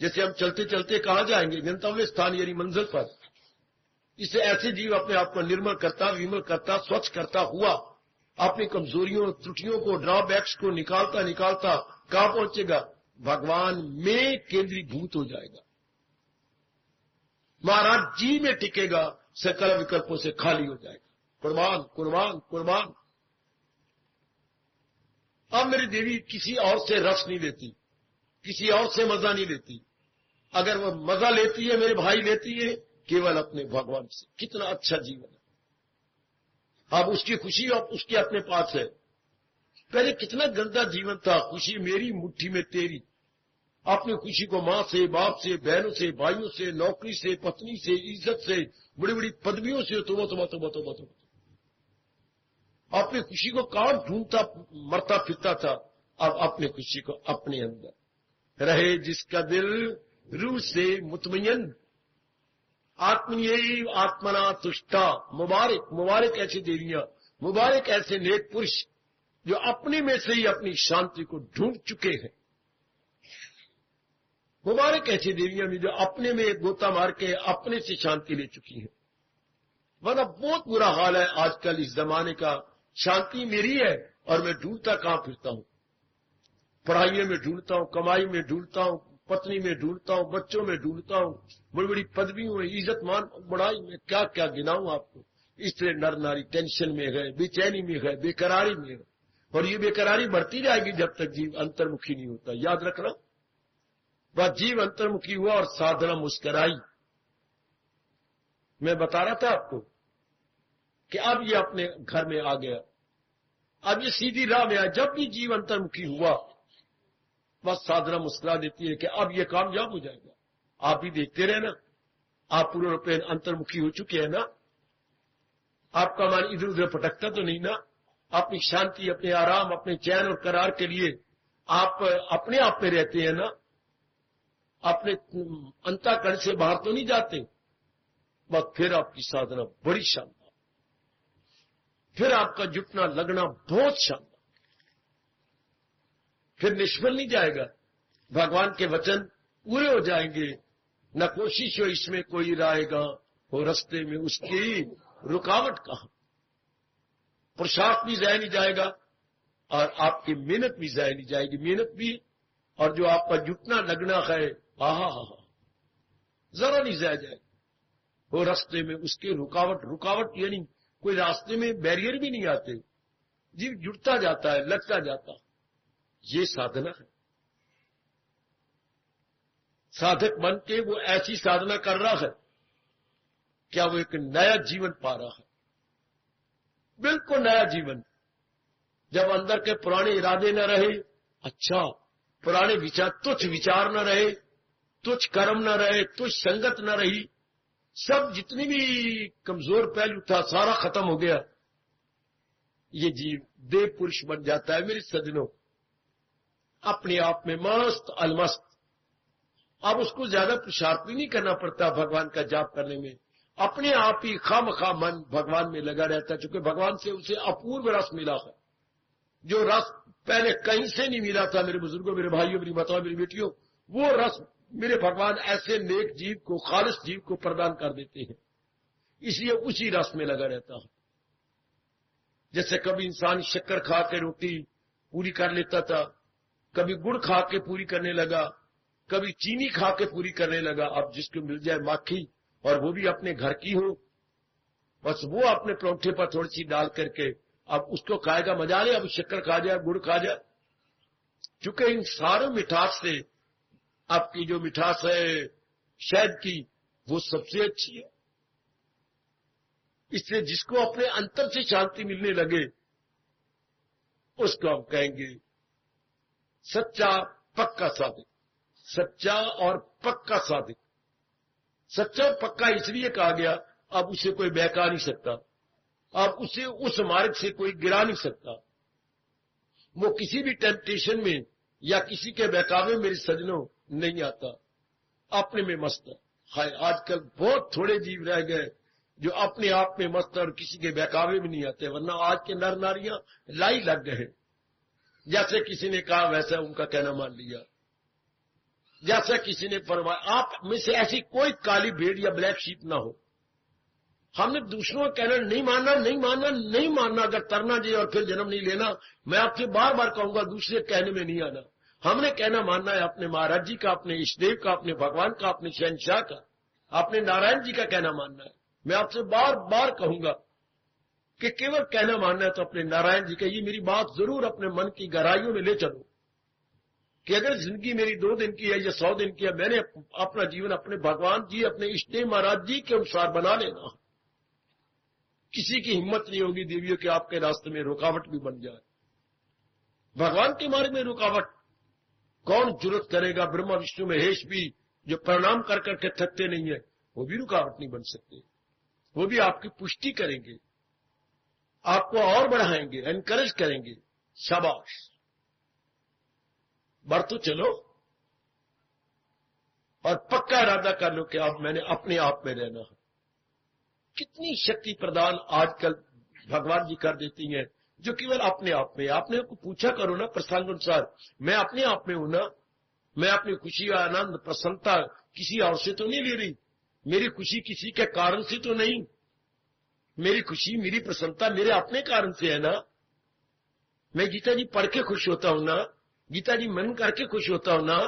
जैसे हम चलते चलते कहां जाएंगे? गंतव्य स्थान यानी मंजिल पर। इससे ऐसे जीव अपने आप को निर्मल करता, विमल करता, स्वच्छ करता हुआ अपनी कमजोरियों, त्रुटियों को, ड्रॉबैक्स को निकालता निकालता कहां पहुंचेगा? भगवान में केंद्रीभूत हो जाएगा, महाराज जी में टिकेगा, सकल विकल्पों से खाली हो जाएगा। कुर्बान कुर्बान कुर्बान। अब मेरी देवी किसी और से रस नहीं लेती, किसी और से मजा नहीं लेती। अगर वह मजा लेती है, मेरे भाई लेती है, केवल अपने भगवान से। कितना अच्छा जीवन है। अब उसकी खुशी अब उसके अपने पास है। पहले कितना गंदा जीवन था, खुशी मेरी मुट्ठी में तेरी। अपनी खुशी को मां से, बाप से, बहनों से, भाइयों से, नौकरी से, पत्नी से, इज्जत से, बड़ी बड़ी पदवियों से तो अपनी खुशी को कहां ढूंढता मरता फिरता था। अब अपनी खुशी को अपने अंदर रहे जिसका दिल रूह से मुतमय्यन, आत्मीय आत्मना तुष्टा। मुबारक मुबारक ऐसी देवियां, मुबारक ऐसे नेक पुरुष जो अपने में से ही अपनी शांति को ढूंढ चुके हैं। मुबारक ऐसी देवियां भी जो अपने में एक गोता मार के अपने से शांति ले चुकी हैं। वरना बहुत बुरा हाल है आजकल इस जमाने का। शांति मेरी है और मैं ढूंढता कहां फिरता हूं? पढ़ाइयों में ढूंढता हूं, कमाई में ढूंढता हूं, पत्नी में ढूंढता हूं, बच्चों में ढूंढता हूं, बड़ी बड़ी पदवियों में, इज्जत मान बढ़ाई में, क्या क्या गिनाऊं आपको। इसलिए नर नारी टेंशन में है, बेचैनी में है, बेकरारी में है। और ये बेकरारी बढ़ती जाएगी जब तक जीव अंतर्मुखी नहीं होता। याद रखना, वह जीव अंतर्मुखी हुआ और साधना मुस्कराई। मैं बता रहा था आपको कि अब ये अपने घर में आ गया, अब ये सीधी राह में आया। जब भी जीव अंतर्मुखी हुआ, बस साधना मुस्कुरा देती है कि अब ये कामयाब हो जाएगा। आप भी देखते रहे ना, आप पूर्ण रूप में अंतर्मुखी हो चुके हैं ना। आपका मन इधर उधर भटकता तो नहीं ना। अपनी शांति, अपने आराम, अपने चैन और करार के लिए आप अपने आप में रहते हैं ना। अपने अंतःकरण से बाहर तो नहीं जाते। बस फिर आपकी साधना बड़ी शानदार, फिर आपका जुटना लगना बहुत शानदार, फिर निष्फल नहीं जाएगा। भगवान के वचन पूरे हो जाएंगे। न कोशिश हो इसमें कोई रायगा, हो रास्ते में उसकी रुकावट कहां। पुरुषार्थ भी जाया नहीं जाएगा और आपकी मेहनत भी जाया नहीं जाएगी। मेहनत भी और जो आपका जुटना लगना है, आहा जरा नहीं जाया जाएगा। वो रास्ते में उसके रुकावट यानी कोई रास्ते में बैरियर भी नहीं आते। जीव जुड़ता जाता है, लगता जाता है। ये साधना है। साधक बन के वो ऐसी साधना कर रहा है, क्या वो एक नया जीवन पा रहा है, बिल्कुल नया जीवन। जब अंदर के पुराने इरादे न रहे, अच्छा पुराने विचार, तुच्छ विचार न रहे, तुच्छ कर्म न रहे, तुच्छ संगत न रही, सब जितनी भी कमजोर पहलू था सारा खत्म हो गया। ये जीव देव पुरुष बन जाता है मेरे सज्जनों, अपने आप में मस्त अलमस्त। अब उसको ज्यादा पुरुषार्थ भी नहीं करना पड़ता भगवान का जाप करने में। अपने आप ही खामखा मन भगवान में लगा रहता है, क्योंकि भगवान से उसे अपूर्व रस मिला है, जो रस पहले कहीं से नहीं मिला था। मेरे बुजुर्गों, मेरे भाइयों, मेरी माताओं, मेरी बेटियों, वो रस मेरे भगवान ऐसे नेक जीव को, खालिस जीव को प्रदान कर देते हैं। इसलिए उसी रस में लगा रहता है। जैसे कभी इंसान शक्कर खा के रोटी पूरी कर लेता था, कभी गुड़ खा के पूरी करने लगा, कभी चीनी खा के पूरी करने लगा। अब जिसको मिल जाए माखी, और वो भी अपने घर की हो, बस वो अपने परोठे पर थोड़ी सी डाल करके अब उसको खाएगा, मजा नहीं। अब शक्कर खा जाए, गुड़ खा जाए, क्योंकि इन सारे मिठास से आपकी जो मिठास है शहद की, वो सबसे अच्छी है। इसलिए जिसको अपने अंतर से शांति मिलने लगे, उसको हम कहेंगे सच्चा पक्का साधक। सच्चा और पक्का साधक। सच्चा और पक्का इसलिए कहा गया, अब उसे कोई बहका नहीं सकता, अब उसे उस मार्ग से कोई गिरा नहीं सकता। वो किसी भी टेम्पटेशन में या किसी के बहकावे में मेरे सज्जनों नहीं आता, अपने में मस्त है। हाय, आजकल बहुत थोड़े जीव रह गए जो अपने आप में मस्त और किसी के बहकावे में नहीं आते, वरना आज के नर नारियां लाई लग गए। जैसे किसी ने कहा वैसा उनका कहना मान लिया, जैसा किसी ने फरमाया। आप में से ऐसी कोई काली भेड़ या ब्लैक शीप ना हो। हमने दूसरों का कहना नहीं मानना, नहीं मानना, नहीं मानना। अगर तरना जी और फिर जन्म नहीं लेना, मैं आपसे बार बार कहूंगा, दूसरे कहने में नहीं आना। हमने कहना मानना है अपने महाराज जी का, अपने इष्टदेव का, अपने भगवान का, अपने शहनशाह का, अपने नारायण जी का कहना मानना है। मैं आपसे बार बार कहूंगा कि केवल कहना मानना है तो अपने नारायण जी का। ये मेरी बात जरूर अपने मन की गहराइयों में ले चलो कि अगर जिंदगी मेरी 2 दिन की है या 100 दिन की है, मैंने अपना जीवन अपने भगवान जी, अपने इष्टदेव महाराज जी के अनुसार बना लेना। किसी की हिम्मत नहीं होगी देवियों के आपके रास्ते में रुकावट भी बन जाए। भगवान के मार्ग में रुकावट कौन जुर्रत करेगा? ब्रह्मा विष्णु महेश भी जो प्रणाम कर करके थकते नहीं है, वो भी रुकावट नहीं बन सकते। वो भी आपकी पुष्टि करेंगे, आपको और बढ़ाएंगे, एनकरेज करेंगे। शाबाश, बढ़ तो चलो और पक्का इरादा कर लो कि अब मैंने अपने आप में रहना है। कितनी शक्ति प्रदान आजकल भगवान जी कर देती हैं जो केवल अपने आप में। आपने को पूछा करो ना प्रसंग अनुसार, मैं अपने आप में हूं ना? मैं अपनी खुशी, आनंद, प्रसन्नता किसी और से तो नहीं ले रही। मेरी खुशी किसी के कारण से तो नहीं। मेरी खुशी, मेरी प्रसन्नता मेरे अपने कारण से है ना। मैं गीता जी पढ़ के खुश होता हूं ना, गीता जी मन करके खुश होता हूं ना,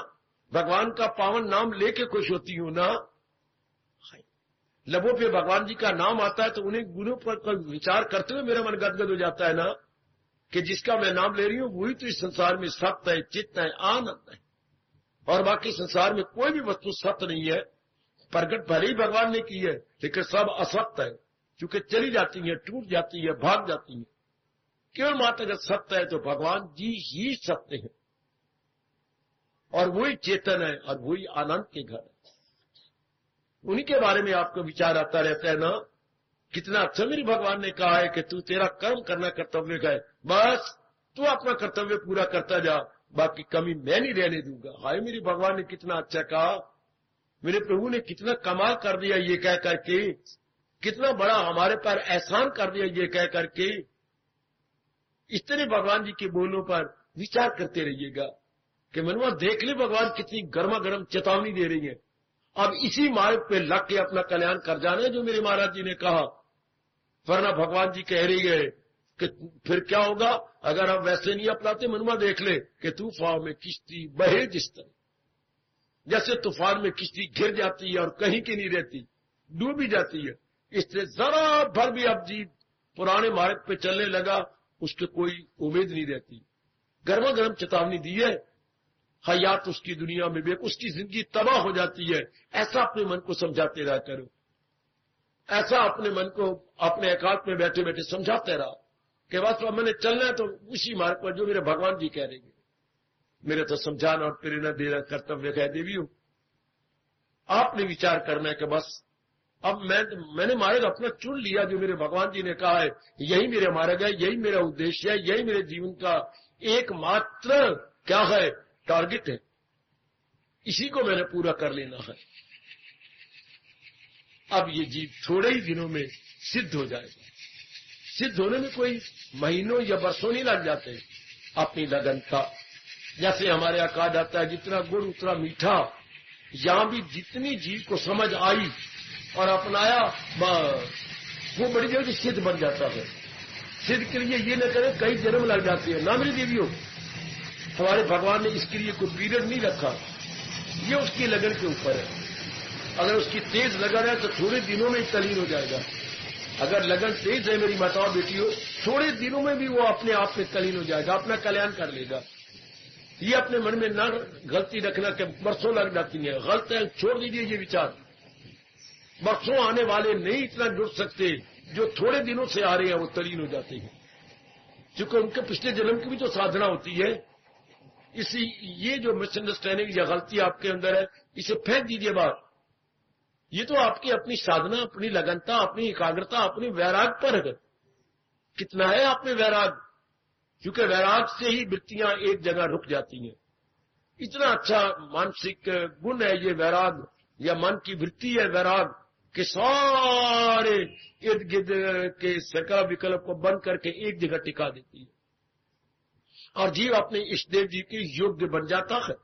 भगवान का पावन नाम लेके खुश होती हूं ना। लबों पे भगवान जी का नाम आता है तो उन्हें गुणों पर विचार करते हुए मेरा मन गदगद हो जाता है ना, कि जिसका मैं नाम ले रही हूं वही तो इस संसार में सत्य है, चित्त है, आनंद है। और बाकी संसार में कोई भी वस्तु सत्य नहीं है। प्रकट भले ही भगवान ने की है, लेकिन सब असत्य है, क्योंकि चली जाती है, टूट जाती है, भाग जाती है। केवल मात्र अगर सत्य है तो भगवान जी ही सत्य है, और वही चेतन है, और वही आनंद के घर है। उन्हीं के बारे में आपको विचार आता रहता है ना। कितना अच्छा मेरे भगवान ने कहा है कि तू तेरा कर्म करना कर्तव्य का है, बस तू अपना कर्तव्य पूरा करता जा, बाकी कमी मैं नहीं रहने दूंगा। हाय, मेरे भगवान ने कितना अच्छा कहा, मेरे प्रभु ने कितना कमाल कर दिया ये कह करके, कितना बड़ा हमारे पर एहसान कर दिया ये कह करके। इस तरह भगवान जी के बोलों पर विचार करते रहिएगा कि मनवा देख ले भगवान कितनी गर्मा गर्म चेतावनी दे रही है। अब इसी मार्ग पे लग के अपना कल्याण कर जाना है जो मेरे महाराज जी ने कहा। वरना भगवान जी कह रही है कि फिर क्या होगा अगर आप वैसे नहीं अपनाते। मनवा देख ले कि तूफान में किश्ती बहे जिस तरह, जैसे तूफान में किश्ती घिर जाती है और कहीं की नहीं रहती, डूब ही जाती है। इससे जरा भर भी अब जी पुराने मार्ग पे चलने लगा, उसके कोई उम्मीद नहीं रहती। गर्मा गर्म चेतावनी दी है। हयात उसकी दुनिया में भी, उसकी जिंदगी तबाह हो जाती है। ऐसा अपने मन को समझाते रहा करो, ऐसा अपने मन को अपने एकांत में बैठे बैठे समझाते रहा कि बस मैंने चलना है तो उसी मार्ग पर जो मेरे भगवान जी कह रहे हैं। मेरे तो समझाना और प्रेरणा देना कर्तव्य कह देवियों। आपने विचार करना है कि बस अब मैंने मार्ग अपना चुन लिया जो मेरे भगवान जी ने कहा है, यही मेरा मार्ग है, यही मेरा उद्देश्य है, यही मेरे जीवन का एकमात्र क्या है, टारगेट है। इसी को मैंने पूरा कर लेना है। अब ये जीव थोड़े ही दिनों में सिद्ध हो जाएगा। सिद्ध होने में कोई महीनों या वर्षों नहीं लग जाते। अपनी लगन का, जैसे हमारे यहाँ कहा जाता है जितना गुड़ उतना मीठा, यहां भी जितनी जीव को समझ आई और अपनाया वो बड़ी जल्दी सिद्ध बन जाता है। सिद्ध के लिए ये न करें कई जन्म लग जाते हैं ना मेरी देवियों। हमारे भगवान ने इसके लिए कोई पीरियड नहीं रखा, ये उसकी लगन के ऊपर है। अगर उसकी तेज लगन है तो थोड़े दिनों में तलीन हो जाएगा। अगर लगन तेज है मेरी माताओं बेटियों, थोड़े दिनों में भी वो अपने आप में तलीन हो जाएगा, अपना कल्याण कर लेगा। ये अपने मन में न गलती रखना कि बरसों लग जाती है, गलत है, छोड़ दीजिए ये विचार। बरसों आने वाले नहीं इतना जुड़ सकते, जो थोड़े दिनों से आ रहे हैं वो तलीन हो जाते हैं, क्योंकि उनके पिछले जन्म की भी तो साधना होती है। इसी ये जो मिसअंडरस्टैंडिंग या गलती आपके अंदर है, इसे फेंक दीजिए बाहर। ये तो आपकी अपनी साधना, अपनी लगनता, अपनी एकाग्रता, अपनी वैराग पर है। कितना है आप में वैराग, क्योंकि वैराग से ही वृत्तियां एक जगह रुक जाती हैं। इतना अच्छा मानसिक गुण है ये वैराग, या मन की वृत्ति है वैराग के सारे इर्द गिर्द के संकल्प विकल्प को बंद करके एक जगह टिका देती है और जीव अपने इष्ट देव जी के योग्य बन जाता है।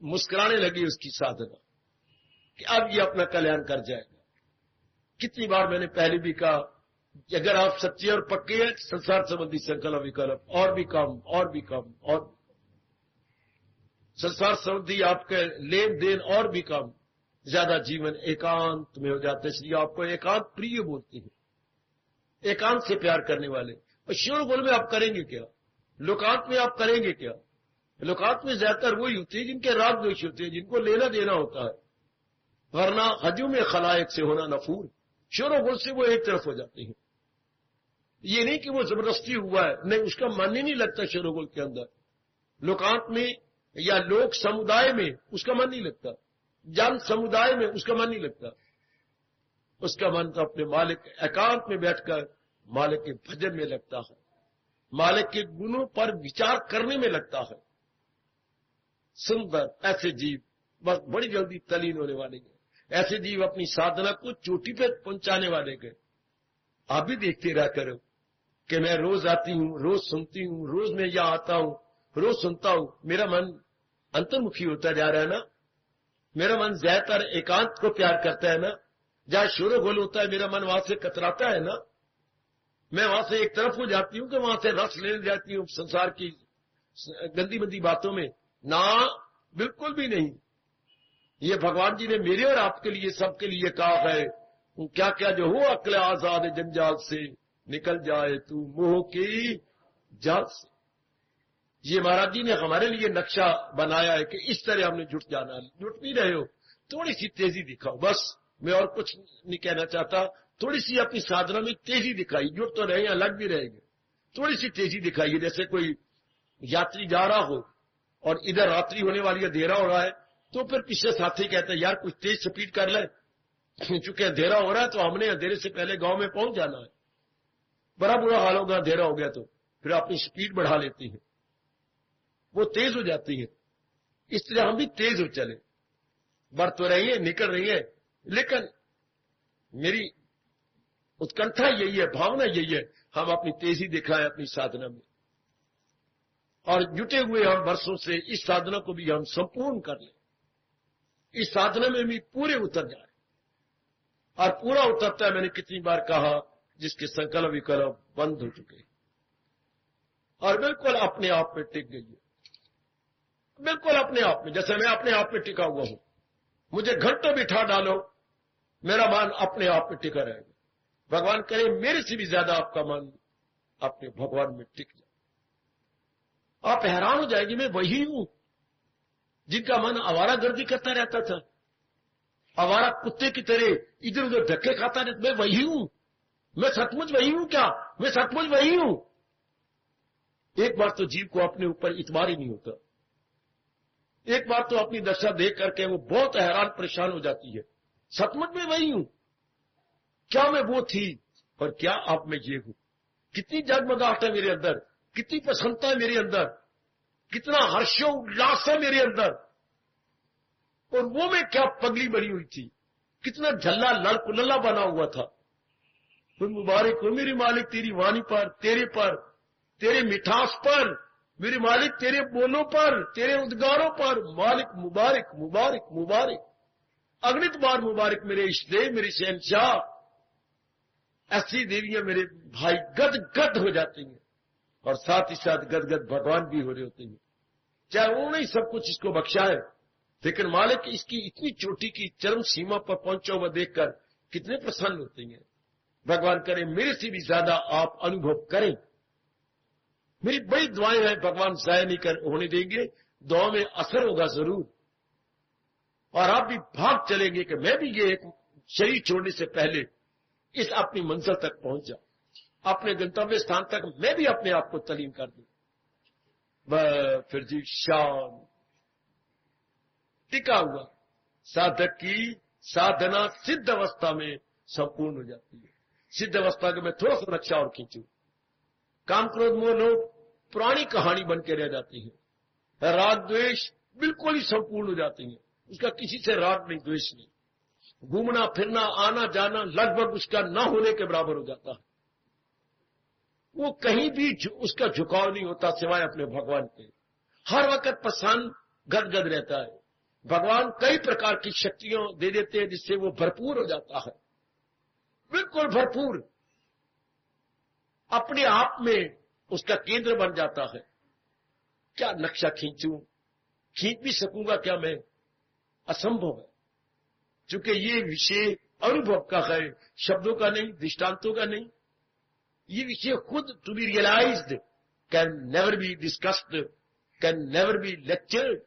मुस्कुराने लगी उसकी साधना कि अब ये अपना कल्याण कर जाएगा। कितनी बार मैंने पहले भी कहा, अगर आप सच्चे और पक्के हैं, संसार संबंधी संकल्प विकल्प और भी कम और भी कम, और संसार संबंधी आपके लेन देन और भी कम, ज्यादा जीवन एकांत में हो जाता है। इसलिए आपको एकांत प्रिय बोलते हैं, एकांत से प्यार करने वाले। और शोरगुल में आप करेंगे क्या? लोकांत में आप करेंगे क्या? लोकांत में ज्यादातर वही होते हैं जिनके राग द्वेष होते हैं, जिनको लेना देना होता है, वरना हजूम खलायक से होना नफूर। शोरगुल से वो एक तरफ हो जाते हैं। ये नहीं कि वो जबरदस्ती हुआ है, नहीं, उसका मन ही नहीं लगता शोरगुल के अंदर। लोकांत में या लोक समुदाय में उसका मन नहीं लगता, जन समुदाय में उसका मन नहीं लगता। उसका मन तो अपने मालिक एकांत में बैठकर मालिक के भजन में लगता है, मालिक के गुणों पर विचार करने में लगता है। सुंदर ऐसे जीव बस बड़ी जल्दी तलीन होने वाले गए। ऐसे जीव अपनी साधना को चोटी पे पहुंचाने वाले गए। आप भी देखते रह करो कि मैं रोज आती हूं, रोज सुनती हूं, रोज मैं यहां आता हूं, रोज सुनता हूं, मेरा मन अंतर्मुखी होता जा रहा है ना। मेरा मन ज्यादातर एकांत को प्यार करता है ना। जहां शोरगुल होता है मेरा मन वहां से कतराता है ना। मैं वहां से एक तरफ हो जाती हूं कि वहां से रस लेने जाती हूं संसार की गंदी मंदी बातों में ना, बिल्कुल भी नहीं। ये भगवान जी ने मेरे और आपके लिए, सबके लिए कहा है, क्या क्या जो हो अक्ल आजाद जंजाल से निकल जाए तू मोह की जाल से। ये महाराज जी ने हमारे लिए नक्शा बनाया है कि इस तरह हमने जुट जाना। जुट नहीं रहे हो, थोड़ी सी तेजी दिखाओ, बस। मैं और कुछ नहीं कहना चाहता। थोड़ी सी अपनी साधना में तेजी दिखाई। जुट तो रहे, अलग भी रहेंगे, थोड़ी सी तेजी दिखाइए। जैसे कोई यात्री जा रहा हो और इधर रात्रि होने वाली, अंधेरा हो रहा है, तो फिर पीछे साथी कहता है यार कुछ तेज स्पीड कर ले, चूंकि अंधेरा हो रहा है तो हमने अंधेरे से पहले गांव में पहुंच जाना है। बड़ा बुरा हाल होगा अंधेरा हो गया तो। फिर अपनी स्पीड बढ़ा लेती है, वो तेज हो जाती है। इस तरह हम भी तेज हो चले, बढ़ तो रही है, निकल रही है, लेकिन मेरी उत्कंठा यही है, भावना यही है, हम अपनी तेजी दिखाएं अपनी साधना में। और जुटे हुए हम वर्षों से इस साधना को भी हम संपूर्ण कर लें, इस साधना में भी पूरे उतर जाए। और पूरा उतरता है, मैंने कितनी बार कहा, जिसके संकल्प विकल्प बंद हो चुके और बिल्कुल अपने आप में टिक गई है, बिल्कुल अपने आप में। जैसे मैं अपने आप में टिका हुआ हूं, मुझे घंटों बिठा डालो, मेरा मन अपने आप में टिका रहेगा। भगवान करे मेरे से भी ज्यादा आपका मन अपने भगवान में टिक जाए। आप हैरान हो जाएगी, मैं वही हूं जिनका मन आवारागर्दी करता रहता था, आवारा कुत्ते की तरह इधर उधर धक्के खाता रहता। मैं वही हूं, मैं सचमुच वही हूं क्या? मैं सचमुच वही हूं। एक बार तो जीव को अपने ऊपर इतबार ही नहीं होता। एक बार तो अपनी दशा देख करके वो बहुत हैरान परेशान हो जाती है। सचमुच में वही हूं क्या? मैं वो थी और क्या अब मैं ये हूं? कितनी जगमगाहट है मेरे अंदर, कितनी प्रसन्नता है मेरे अंदर, कितना हर्षोल्लास है मेरे अंदर। और वो मैं क्या पगली बनी हुई थी, कितना झल्ला लड़कुल्ला बना हुआ था। तो मुबारक हो मेरे मालिक तेरी वाणी पर, तेरे मिठास पर, मेरे मालिक तेरे बोलों पर, तेरे उद्गारों पर। मालिक मुबारक मुबारक मुबारक, अगणित बार मुबारक मेरे इष्टदेव, मेरे शहंशाह। ऐसी देवियां मेरे भाई गद गद हो जाती हैं और साथ ही साथ गदगद भगवान भी हो रहे होते हैं। चाहे उन्होंने ही सब कुछ इसको बख्शा है, लेकिन मालिक इसकी इतनी चोटी की चरम सीमा पर पहुंचा हुआ देखकर कितने प्रसन्न होते हैं। भगवान करे मेरे से भी ज्यादा आप अनुभव करें। मेरी बड़ी दुआएं हैं, भगवान जाया नहीं होने देंगे, दुआ में असर होगा जरूर। और आप भी भाग चलेंगे कि मैं भी ये एक शरीर छोड़ने से पहले इस अपनी मंजिल तक पहुंच जाऊं, अपने गंतव्य स्थान तक मैं भी अपने आप को तलीम कर दूं। फिर जी शान टिका हुआ साधक की साधना सिद्ध अवस्था में संपूर्ण हो जाती है। सिद्ध अवस्था के मैं थोड़ा सा नक्शा और खींचूं। काम क्रोध मोह लोभ पुरानी कहानी बन के रह जाती है। राग द्वेष बिल्कुल ही संपूर्ण हो जाती है। उसका किसी से राग नहीं, द्वेष नहीं। घूमना फिरना आना जाना लगभग उसका न होने के बराबर हो जाता है। वो कहीं भी उसका झुकाव नहीं होता सिवाय अपने भगवान के। हर वक्त पसान गदगद रहता है। भगवान कई प्रकार की शक्तियां दे देते हैं जिससे वो भरपूर हो जाता है, बिल्कुल भरपूर, अपने आप में उसका केंद्र बन जाता है। क्या नक्शा खींचूं, खींच भी सकूंगा क्या मैं? असंभव है, क्योंकि ये विषय अनुभव का है, शब्दों का नहीं, दृष्टांतों का नहीं। ये विषय खुद to be realised can never be discussed, can never be lectured.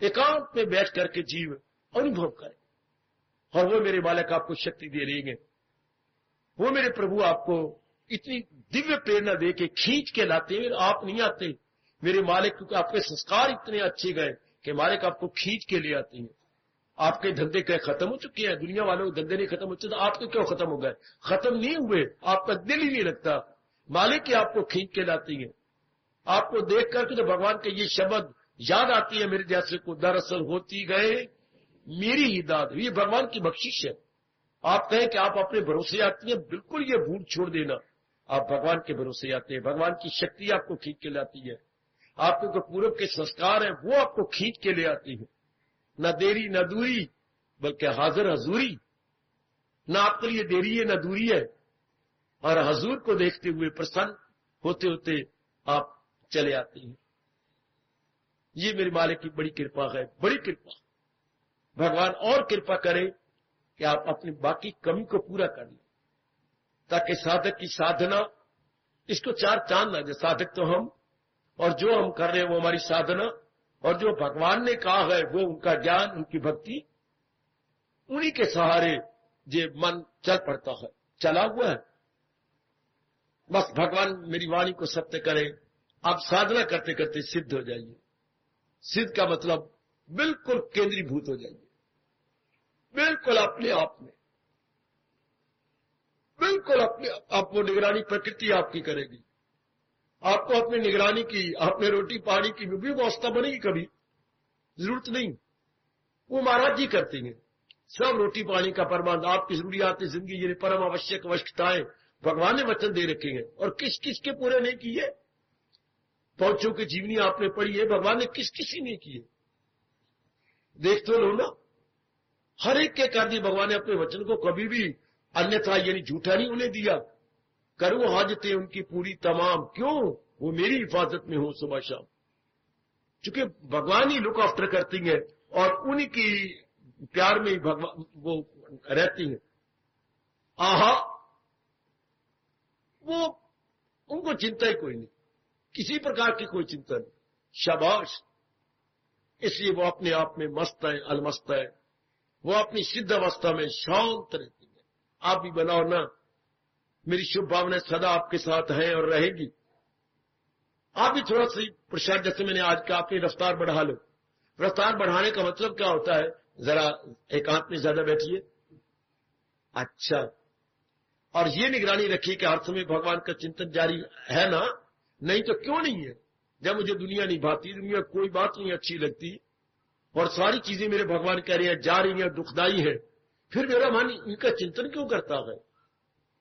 एकांत में बैठ करके जीव अनुभव करे, और वो मेरे बालक आपको शक्ति दे लेंगे। वो मेरे प्रभु आपको इतनी दिव्य प्रेरणा दे के खींच के लाते हैं। आप नहीं आते मेरे मालिक, क्योंकि आपके संस्कार इतने अच्छे गए कि मालिक आपको खींच के ले आते हैं। आपके धंधे क्या खत्म हो चुके हैं? दुनिया वालों के धंधे नहीं खत्म हो चुके, तो आपके क्यों खत्म हो गए? खत्म नहीं हुए, आपका दिल ही नहीं लगता। मालिक ही आपको खींच के लाती है। आपको देख करके तो भगवान के ये शब्द याद आती है मेरे जैसे को, दरअसल होती गए मेरी ही दाद। ये भगवान की बख्शिश है। आप कहें कि आप अपने भरोसे आती हैं, बिल्कुल ये भूल छोड़ देना। आप भगवान के भरोसे आते हैं, भगवान की शक्ति आपको खींच के लाती है। आपके जो पूर्व के संस्कार हैं वो आपको खींच के ले आती है। न देरी न दूरी, बल्कि हाजिर हजूरी। न आपके लिए देरी है न दूरी है, और हजूर को देखते हुए प्रसन्न होते होते आप चले आते हैं। ये मेरे मालिक की बड़ी कृपा है, बड़ी कृपा। भगवान और कृपा करे कि आप अपनी बाकी कमी को पूरा कर लें, ताकि साधक की साधना, इसको चार चांद लगे। साधक तो हम, और जो हम कर रहे हैं वो हमारी साधना, और जो भगवान ने कहा है वो उनका ज्ञान, उनकी भक्ति, उन्हीं के सहारे जे मन चल पड़ता है, चला हुआ है। बस भगवान मेरी वाणी को सत्य करे। आप साधना करते करते सिद्ध हो जाइए। सिद्ध का मतलब बिल्कुल केंद्रीभूत हो जाइए, बिल्कुल अपने आप में, बिल्कुल अपने आपको निगरानी प्रकृति आपकी करेगी। आपको अपनी निगरानी की, अपने रोटी पानी की भी व्यवस्था बनेगी, कभी जरूरत नहीं। वो महाराज जी करते हैं सब रोटी पानी का प्रबंध। आपकी जरूरियात जिंदगी, ये परम आवश्यक आवश्यकताएं भगवान ने वचन दे रखे हैं, और किस किस के पूरे नहीं किए। पौचों की जीवनी आपने पढ़ी है, भगवान ने किस किसी ने किए, देख तो लो ना। हर एक के कर दी भगवान ने अपने वचन को, कभी भी अन्यथा यानी झूठा नहीं उन्हें दिया। करो हाजतें उनकी पूरी तमाम, क्यों? वो मेरी हिफाजत में हो सुबह शाम। चूंकि भगवान ही लुक आफ्टर करती है, और उन्हीं की प्यार में ही भगवान वो रहती है। आहा, वो उनको चिंता ही कोई नहीं, किसी प्रकार की कोई चिंता नहीं। शाबाश। इसलिए वो अपने आप में मस्त है, अलमस्त है। वो अपनी सिद्ध अवस्था में शांत रहती है। आप भी बनाओ ना। मेरी शुभ भावना सदा आपके साथ है और रहेगी। आप भी थोड़ा सी प्रसाद, जैसे मैंने आज कहा, अपनी रफ्तार बढ़ा लो। रफ्तार बढ़ाने का मतलब क्या होता है? जरा एकांत में ज्यादा बैठिए। अच्छा, और ये निगरानी रखिए कि हर समय भगवान का चिंतन जारी है ना? नहीं तो क्यों नहीं है? जब मुझे दुनिया नहीं भाती, दुनिया कोई बात नहीं अच्छी लगती, और सारी चीजें मेरे भगवान कह रही है जा रही है, दुखदाई है, फिर मेरा मन इनका चिंतन क्यों करता है?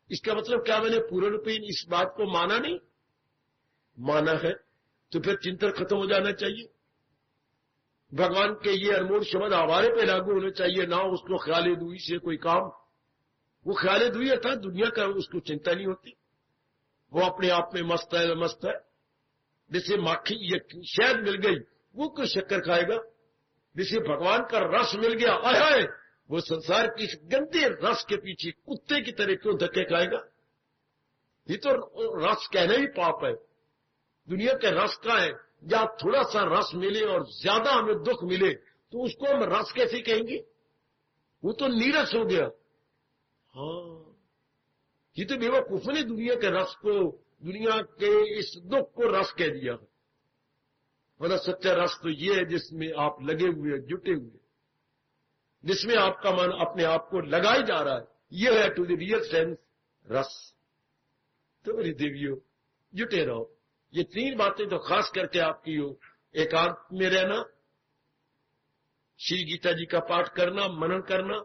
इसका मतलब क्या मैंने पूर्ण रूपेण इस बात को माना नहीं? माना है तो फिर चिंतन खत्म हो जाना चाहिए। भगवान के ये अनमोल शब्द हमारे पे लागू होने चाहिए ना। उसको ख्याल दुई से कोई काम, वो ख्याल दुई अर्थात दुनिया का उसको चिंता नहीं होती। वो अपने आप में मस्त है, मस्त है। जैसे माखी या शहद मिल गई, वो क्यों शक्कर खाएगा? जैसे भगवान का रस मिल गया, आए वो संसार की इस गंदे रस के पीछे कुत्ते की तरह क्यों धक्के खाएगा? ये तो रस कहना ही पाप है। दुनिया के रस का है, या थोड़ा सा रस मिले और ज्यादा हमें दुख मिले तो उसको हम रस कैसे कहेंगे? वो तो नीरस हो गया। हाँ, ये तो बेवकूफ ने दुनिया के रस को, दुनिया के इस दुख को रस कह दिया। मतलब सच्चा रस तो ये है जिसमें आप लगे हुए, जुटे हुए, जिसमें आपका मन अपने आप को लगाई जा रहा है। ये है टू द रियल सेंस रस। तो मेरी देवियों, जुटे रहो। ये तीन बातें तो खास करके आपकी हो। एकांत में रहना, श्री गीता जी का पाठ करना, मनन करना,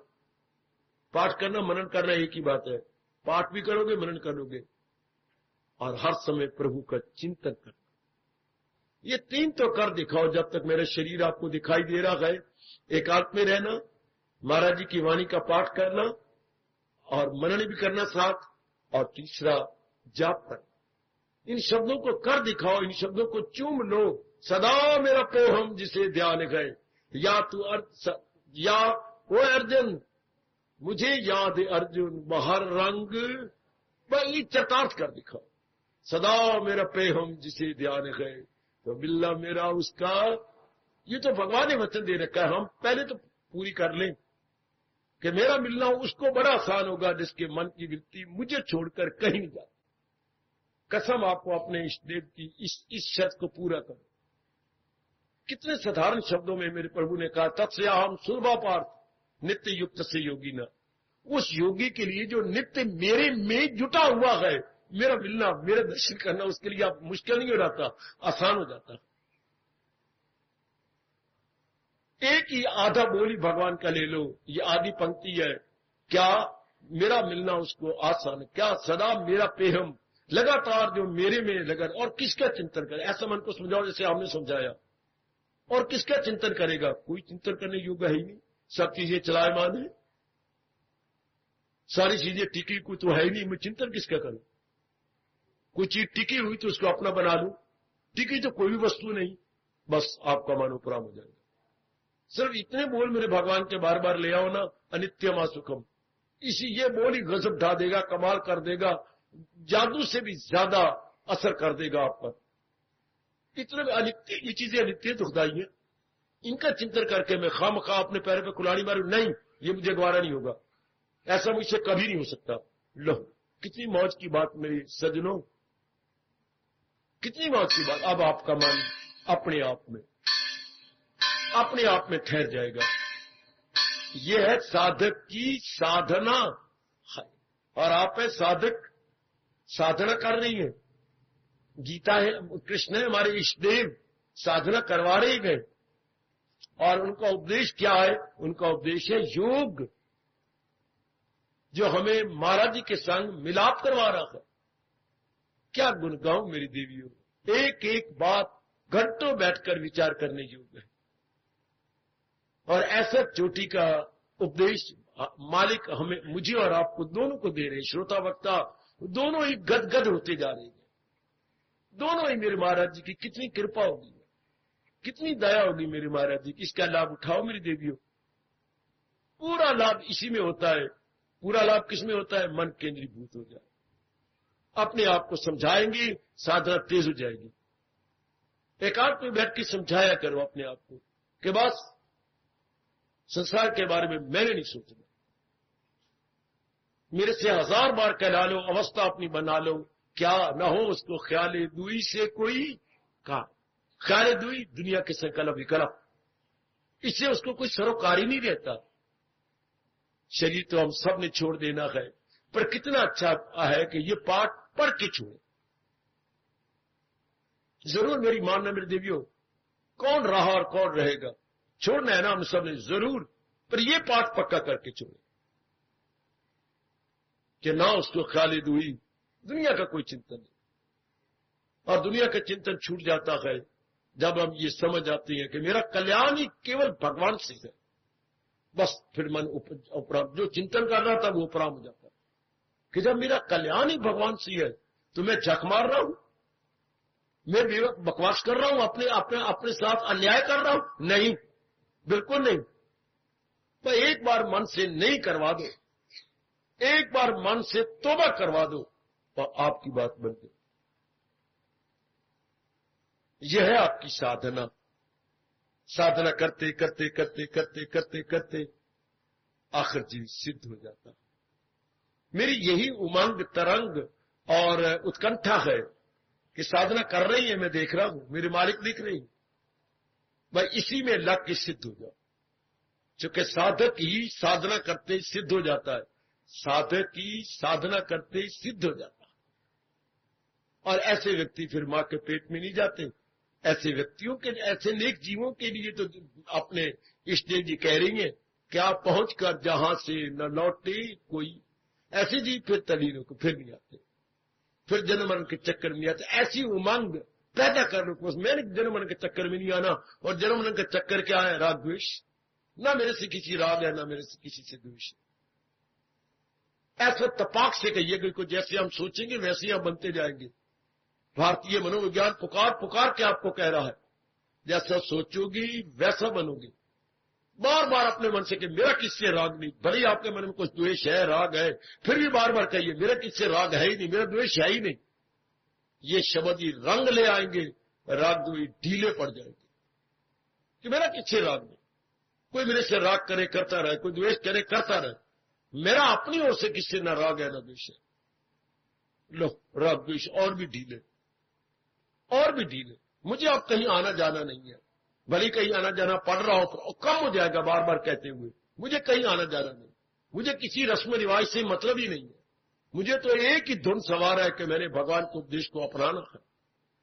पाठ करना मनन करना एक ही बात है। पाठ भी करोगे, मनन करोगे, और हर समय प्रभु का चिंतन करना। ये तीन तो कर दिखाओ जब तक मेरा शरीर आपको दिखाई दे रहा है। एकांत में रहना, महाराज जी की वाणी का पाठ करना और मनन भी करना साथ, और तीसरा जाप करना। इन शब्दों को कर दिखाओ, इन शब्दों को चूम लो। सदा मेरा पोहम जिसे ध्यान गए, या तू या ओ अर्जुन मुझे याद अर्जुन बहर रंग, ये चरितार्थ कर दिखाओ। सदा मेरा पेहम जिसे ध्यान गए, तो बिल्ला मेरा उसका। ये तो भगवान ने वचन दे रखा है, हम पहले तो पूरी कर लें कि मेरा मिलना उसको बड़ा आसान होगा जिसके मन की वृत्ति मुझे छोड़कर कहीं नहीं जाती। कसम आपको अपने इष्टदेव की इस शर्त को पूरा करो। कितने साधारण शब्दों में मेरे प्रभु ने कहा, तत्स्य हम सुलभा पार्थ नित्य युक्त से योगी न। उस योगी के लिए जो नित्य मेरे में जुटा हुआ है, मेरा मिलना, मेरा दर्शन करना, उसके लिए आप मुश्किल नहीं हो जाता, आसान हो जाता। एक ही आधा बोली भगवान का ले लो, ये आधी पंक्ति है, क्या मेरा मिलना उसको आसान, क्या सदा मेरा पेहम लगातार जो मेरे में लगा। और किसका चिंतन करे, ऐसा मन को समझाओ जैसे हमने समझाया। और किसका चिंतन करेगा, कोई चिंतन करने योग्य है ही नहीं। सब चीजें चलायमान है, सारी चीजें टिकी कोई तो है ही नहीं, मैं चिंतन किसका करूं। कोई चीज टिकी हुई तो उसको अपना बना लूं, टिकी तो कोई भी वस्तु नहीं, बस आपका मन उपराम हो जाएगा। सिर्फ इतने बोल मेरे भगवान के बार बार ले आओ ना, अनित्यम असुखम, इसी ये बोल ही गजब ढा देगा, कमाल कर देगा, जादू से भी ज्यादा असर कर देगा आप पर। इतने अनित्य, ये चीजें अनित्य दुखदाई है, इनका चिंतन करके मैं खामखा अपने पैर पे कुल्हाड़ी मारूं, नहीं, ये मुझे गवारा नहीं होगा, ऐसा मुझसे कभी नहीं हो सकता। लो, कितनी मौज की बात मेरी सज्जनों, कितनी मौज की बात। अब आपका मन अपने आप में ठहर जाएगा। यह है साधक की साधना, और आप है साधक, साधना कर रही है। गीता है, कृष्ण है हमारे इष्टदेव, साधना करवा रहे गए। और उनका उपदेश क्या है, उनका उपदेश है योग, जो हमें महाराज जी के संग मिलाप करवा रहा है। क्या गुण गाऊं मेरी देवियों, एक एक बात घंटों बैठकर विचार करने योग्य है। और ऐसा चोटी का उपदेश मालिक हमें, मुझे और आपको दोनों को दे रहे। श्रोता वक्ता दोनों ही गदगद होते जा रहे हैं। दोनों ही मेरे महाराज जी की कितनी कृपा होगी, कितनी दया होगी मेरे महाराज जी की। इसका लाभ उठाओ मेरी देवियों। पूरा लाभ इसी में होता है। पूरा लाभ किस में होता है, मन केंद्रीभूत हो जाए, अपने आप को समझाएंगे, साधना तेज हो जाएगी। एकांत में बैठ के समझाया करो अपने आप को कि बस संसार के बारे में मैंने नहीं सोचना। मेरे से 1000 बार कहला लो, अवस्था अपनी बना लो, क्या न हो उसको ख्याले दुई से कोई का। ख्याले दुई दुनिया के संकल्प विकल्प, इससे उसको कोई सरोकार ही नहीं रहता। शरीर तो हम सब ने छोड़ देना है, पर कितना अच्छा है कि ये पाठ पढ़ के छोड़े। जरूर मेरी मानना मेरे देवियों, कौन रहा और कौन रहेगा, छोड़ना है ना हम सब ने जरूर, पर ये पाठ पक्का करके छोड़े कि ना उसको ख्याले दुई, दुनिया का कोई चिंतन नहीं। और दुनिया का चिंतन छूट जाता है जब हम ये समझ आते हैं कि मेरा कल्याण ही केवल भगवान से है। बस फिर मन उपराम, जो चिंतन कर रहा था वो उपराम हो जाता है कि जब मेरा कल्याण ही भगवान से है तो मैं झक मार रहा हूं, मैं बकवास कर रहा हूं, अपने साथ अन्याय कर रहा हूं, नहीं, बिल्कुल नहीं। तो एक बार मन से नहीं करवा दो, एक बार मन से तौबा करवा दो, तो आपकी बात बन गई। यह है आपकी साधना। साधना करते करते करते करते करते करते आखिर जीव सिद्ध हो जाता। मेरी यही उमंग, तरंग और उत्कंठा है कि साधना कर रही है, मैं देख रहा हूं, मेरे मालिक दिख रही, भाई इसी में लग के सिद्ध हो जाओ। क्योंकि साधक ही साधना करते सिद्ध हो जाता है, साधक ही साधना करते सिद्ध हो जाता है। और ऐसे व्यक्ति फिर मां के पेट में नहीं जाते, ऐसे व्यक्तियों के, ऐसे नेक जीवों के लिए तो अपने इष्टदेव जी कह रही हैं, क्या पहुंचकर जहां से न लौटे कोई, ऐसे जी फिर तलीनों को फिर नहीं आते, फिर जन्म मरण के चक्कर में नहीं आते। ऐसी उमंग पैदा कर लो, मैंने जन्म मरण के चक्कर में नहीं आना। और जन्म मरण का चक्कर क्या है? राग द्वेष। ना मेरे से किसी राग है, ना मेरे से किसी से द्वेष है। ऐसा तपाक से कहिए कि जैसे हम सोचेंगे वैसे ही हम बनते जाएंगे। भारतीय मनोविज्ञान पुकार पुकार के आपको कह रहा है, जैसा सोचोगी वैसा बनोगे। बार बार अपने मन से कि मेरा किससे राग नहीं, भले ही आपके मन में कुछ द्वेष है, राग है, फिर भी बार बार कहिए मेरा किससे राग है ही नहीं, मेरा द्वेष है ही नहीं। ये शब्द ही रंग ले आएंगे, राग द्वेष ढीले पड़ जाएंगे कि मेरा किससे राग नहीं। कोई मेरे से राग करे करता रहे, कोई द्वेष करे करता रहे, मेरा अपनी ओर से किससे ना राग है ना द्वेष है। लो राग द्वेष और भी ढीले, और भी ढीले। मुझे अब कहीं आना जाना नहीं है, भले कहीं आना जाना पड़ रहा हो, कम हो जाएगा बार बार कहते हुए। मुझे कहीं आना जाना नहीं, मुझे किसी रस्म रिवाज से मतलब ही नहीं है। मुझे तो एक ही धुन सवार है कि मैंने भगवान के उपदेश को अपनाना है।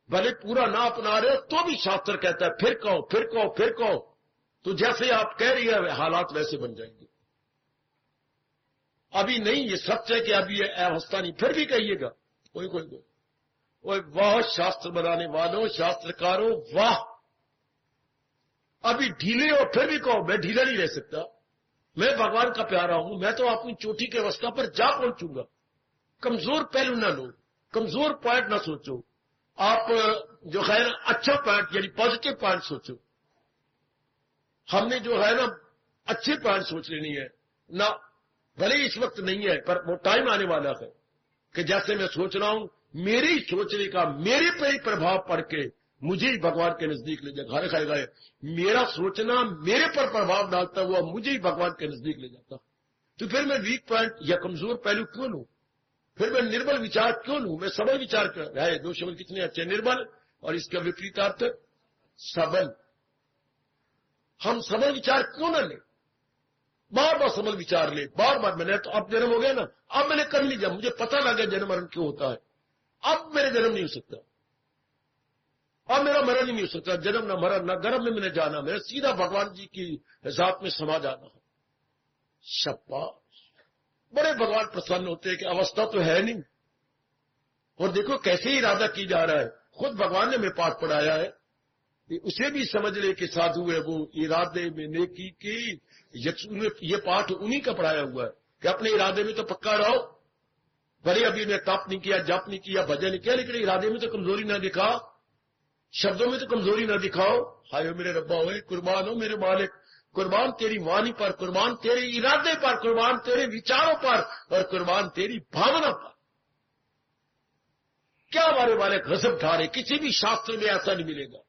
भले पूरा ना अपना रहे तो भी शास्त्र कहता है फिर कहो, फिर कहो, फिर कहो। तो जैसे आप कह रही है हालात वैसे बन जाएंगे। अभी नहीं, ये सत्य है कि अभी ये अवस्था नहीं, फिर भी कहिएगा कोई कोई कोई, वाह शास्त्र बनाने वालों, शास्त्रकारों, वाह। अभी ढीले हो फिर भी कहो मैं ढीला नहीं रह सकता, मैं भगवान का प्यारा हूं, मैं तो अपनी चोटी के अवस्था पर जा पहुंचूंगा। कमजोर पहलू ना लो, कमजोर पॉइंट ना सोचो, आप जो है ना अच्छा पॉइंट यानी पॉजिटिव पॉइंट सोचो। हमने जो है ना अच्छे पॉइंट सोच लेनी है ना, भले इस वक्त नहीं है पर वो टाइम आने वाला है कि जैसे मैं सोच रहा हूं, मेरे ही सोचने का मेरे पर ही प्रभाव पड़ के मुझे ही भगवान के नजदीक ले जाएगा। घर खाएगा, मेरा सोचना मेरे पर प्रभाव डालता हुआ मुझे ही भगवान के नजदीक ले जाता। तो फिर मैं वीक पॉइंट या कमजोर पहलू क्यों लूं? फिर मैं निर्बल विचार क्यों लूं? मैं सबल विचार कर रहा है। दो शब्द कितने अच्छे, निर्बल और इसका विपरीतार्थ सबल। हम सबल विचार क्यों ना ले? बार बार सबल विचार ले, बार बार। मैंने तो अब जन्म हो गया ना, अब मैंने कर लिया, मुझे पता लगा जन्म मरण क्यों होता है। अब मेरे जन्म नहीं हो सकता, अब मेरा मरण ही नहीं हो सकता। जन्म ना मरण ना गर्भ में मैंने जाना, मेरा सीधा भगवान जी की जात में समा जाना है। शाबाश, बड़े भगवान प्रसन्न होते हैं कि अवस्था तो है नहीं। और देखो कैसे इरादा की जा रहा है, खुद भगवान ने हमें पाठ पढ़ाया है। उसे भी समझ ले कि साधु है वो, इरादे में नेकी की। ये पाठ उन्हीं का पढ़ाया हुआ है कि अपने इरादे में तो पक्का रहो। भले अभी मैं तप नहीं किया, जप नहीं किया, भजन नहीं किया, लेकिन इरादे में तो कमजोरी ना दिखाओ, शब्दों में तो कमजोरी ना दिखाओ। हाय मेरे रब्बा होए, कुर्बान हो मेरे मालिक, कुर्बान तेरी वाणी पर, कुर्बान तेरे इरादे पर, कुर्बान तेरे विचारों पर, और कुर्बान तेरी भावना पर। क्या हमारे वाले गजब ढारे, किसी भी शास्त्र में ऐसा नहीं मिलेगा।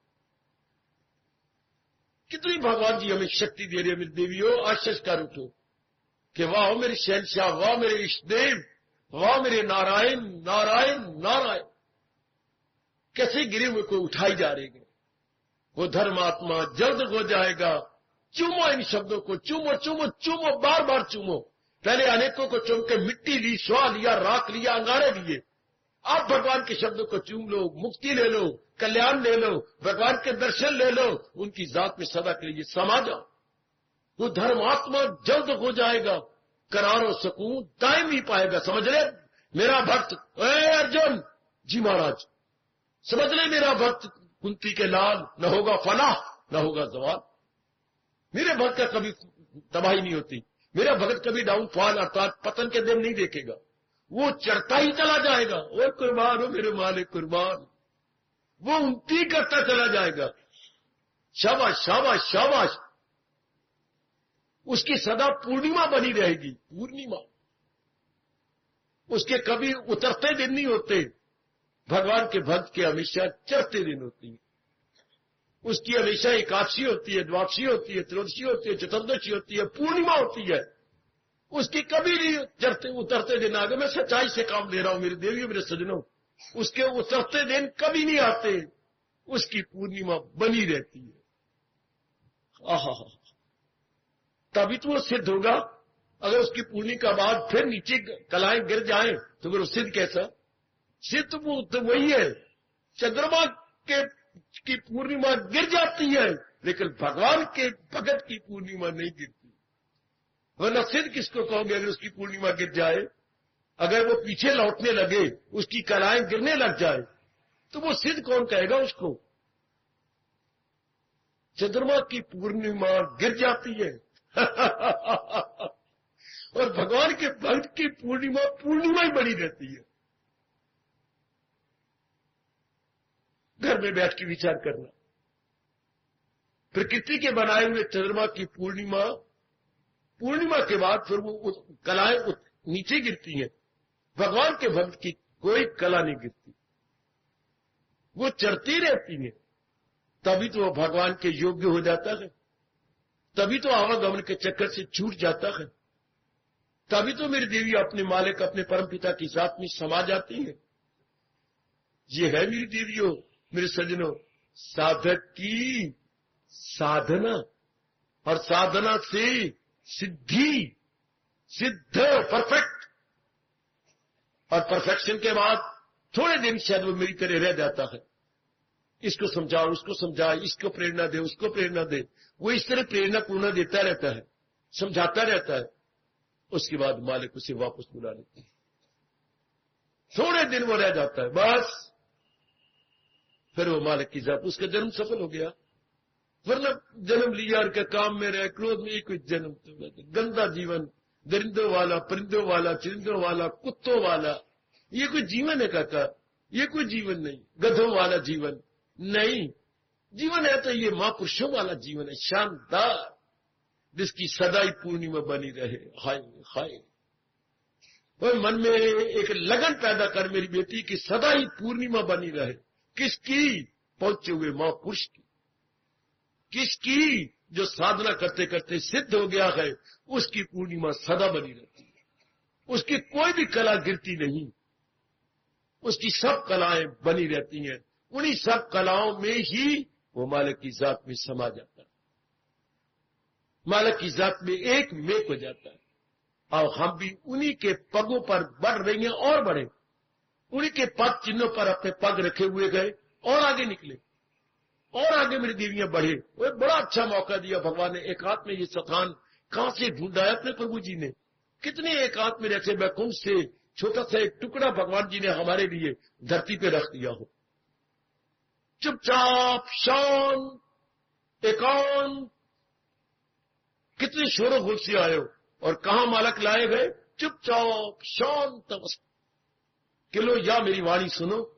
कितनी भगवान जी हमें शक्ति दे रहे हैं मेरी देवियों, आश्चर्य कर उठो कि वाह हो मेरे शहनशाह, वाह मेरे इष्टदेव, वाह मेरे नारायण नारायण नारायण। कैसे गिरे हुए को उठाई जा रही है। वो धर्मात्मा जल्द हो जाएगा। चूमो इन शब्दों को, चूमो चूमो चूमो, बार बार चूमो। पहले अनेकों को चूम के मिट्टी ली, स्वा लिया, राख लिया, अंगारे लिए। आप भगवान के शब्दों को चूम लो, मुक्ति ले लो, कल्याण ले लो, भगवान के दर्शन ले लो, उनकी जात में सदा के लिए समा जाओ। वो धर्मात्मा जल्द हो जाएगा, करारो सुकून दायम ही पाएगा। समझ ले मेरा भक्त, अर्जुन जी महाराज, समझ ले मेरा भक्त कुंती के लाल, न होगा फनाह न होगा जवाल। मेरे भक्त का कभी तबाही नहीं होती, मेरा भक्त कभी डाउनफॉल अर्थात पतन के दिन नहीं देखेगा, वो चढ़ता ही चला जाएगा। और कुर्बान हो मेरे मालिक कुर्बान, वो उन्नति करता चला जाएगा। शाबाश शाबाश शाबाश। उसकी सदा पूर्णिमा बनी रहेगी, पूर्णिमा। उसके कभी उतरते दिन नहीं होते, भगवान के भक्त के हमेशा चढ़ते दिन होती है। उसकी हमेशा एकादशी होती है, द्वादशी होती है, त्रयोदशी होती है, चतुर्दशी होती है, पूर्णिमा होती है। उसकी कभी नहीं चढ़ते उतरते दिन आ गए। मैं सच्चाई से काम ले रहा हूं मेरी देवियों, मेरे सज्जनों, उसके उतरते दिन कभी नहीं आते, उसकी पूर्णिमा बनी रहती है। आहा, तभी तो वो सिद्ध होगा। अगर उसकी पूर्णिमा के बाद फिर नीचे कलाएं गिर जाएं तो फिर वो सिद्ध कैसा? सिद्ध वो तो वही है, चंद्रमा के की पूर्णिमा गिर जाती है, लेकिन भगवान के भगत की पूर्णिमा नहीं गिरती। वरना सिद्ध किसको कहोगे अगर उसकी पूर्णिमा गिर जाए? अगर वो पीछे लौटने लगे, उसकी कलाएं गिरने लग जाए, तो वो सिद्ध कौन कहेगा उसको? चंद्रमा की पूर्णिमा गिर जाती है और भगवान के भक्त की पूर्णिमा ही बनी रहती है। घर में बैठ के विचार करना, प्रकृति के बनाए हुए चंद्रमा की पूर्णिमा के बाद फिर वो कलाएं नीचे गिरती हैं। भगवान के भक्त की कोई कला नहीं गिरती, वो चढ़ती रहती है। तभी तो वो भगवान के योग्य हो जाता है, तभी तो आवागमन के चक्कर से छूट जाता है, तभी तो मेरी देवी अपने मालिक अपने परमपिता की साथ में समा जाती है। ये है मेरी देवियों, मेरे सज्जनों, साधक की साधना, और साधना से सिद्ध परफेक्ट, और परफेक्शन के बाद थोड़े दिन शायद वो मेरी तरह रह जाता है। इसको समझाओ, उसको समझाओ, इसको प्रेरणा दे, उसको प्रेरणा दे, वो इस तरह प्रेरणा पूर्ण देता रहता है, समझाता रहता है। उसके बाद मालिक उसे वापस बुला लेते हैं। थोड़े दिन वो रह जाता है, बस फिर वो मालिक की जात, उसका जन्म सफल हो गया। वरना जन्म लिया और क्या काम में रहे, क्रोध में कोई जन्म तो गंदा जीवन, दरिंदों वाला, परिंदों वाला, चिरिंदों वाला, कुत्तों वाला, ये कोई जीवन है काका? ये कोई जीवन नहीं। गधों वाला जीवन नहीं, जीवन है तो ये महापुरुषों वाला जीवन है, शानदार, जिसकी सदा ही पूर्णिमा बनी रहे। हाय हाय, और मन में एक लगन पैदा कर मेरी बेटी की सदा ही पूर्णिमा बनी रहे। किसकी? पहुंचे हुए महापुरुष की। किसकी? जो साधना करते करते सिद्ध हो गया है, उसकी पूर्णिमा सदा बनी रहती है, उसकी कोई भी कला गिरती नहीं, उसकी सब कलाएं बनी रहती हैं। उन्हीं सब कलाओं में ही वो मालिक की जात में समा जाता है, मालिक की जात में एक मेक हो जाता है। और हम भी उन्हीं के पगों पर बढ़ रही हैं और बढ़े, उन्हीं के पद चिन्हों पर अपने पग रखे हुए गए और आगे निकले, और आगे मेरी देवियां बढ़े। वो एक बड़ा अच्छा मौका दिया भगवान ने। एकांत में ये स्थान कहां से ढूंढा है अपने प्रभु जी ने? कितने एकांत में रहते बैकुंठ से छोटा सा एक टुकड़ा भगवान जी ने हमारे लिए धरती पे रख दिया हो। चुपचाप शांत एकांत, कितने शोरों गुल से आए हो और कहां मालक लाए गए? चुपचाप शांत अवस्था। कि लो या मेरी वाणी सुनो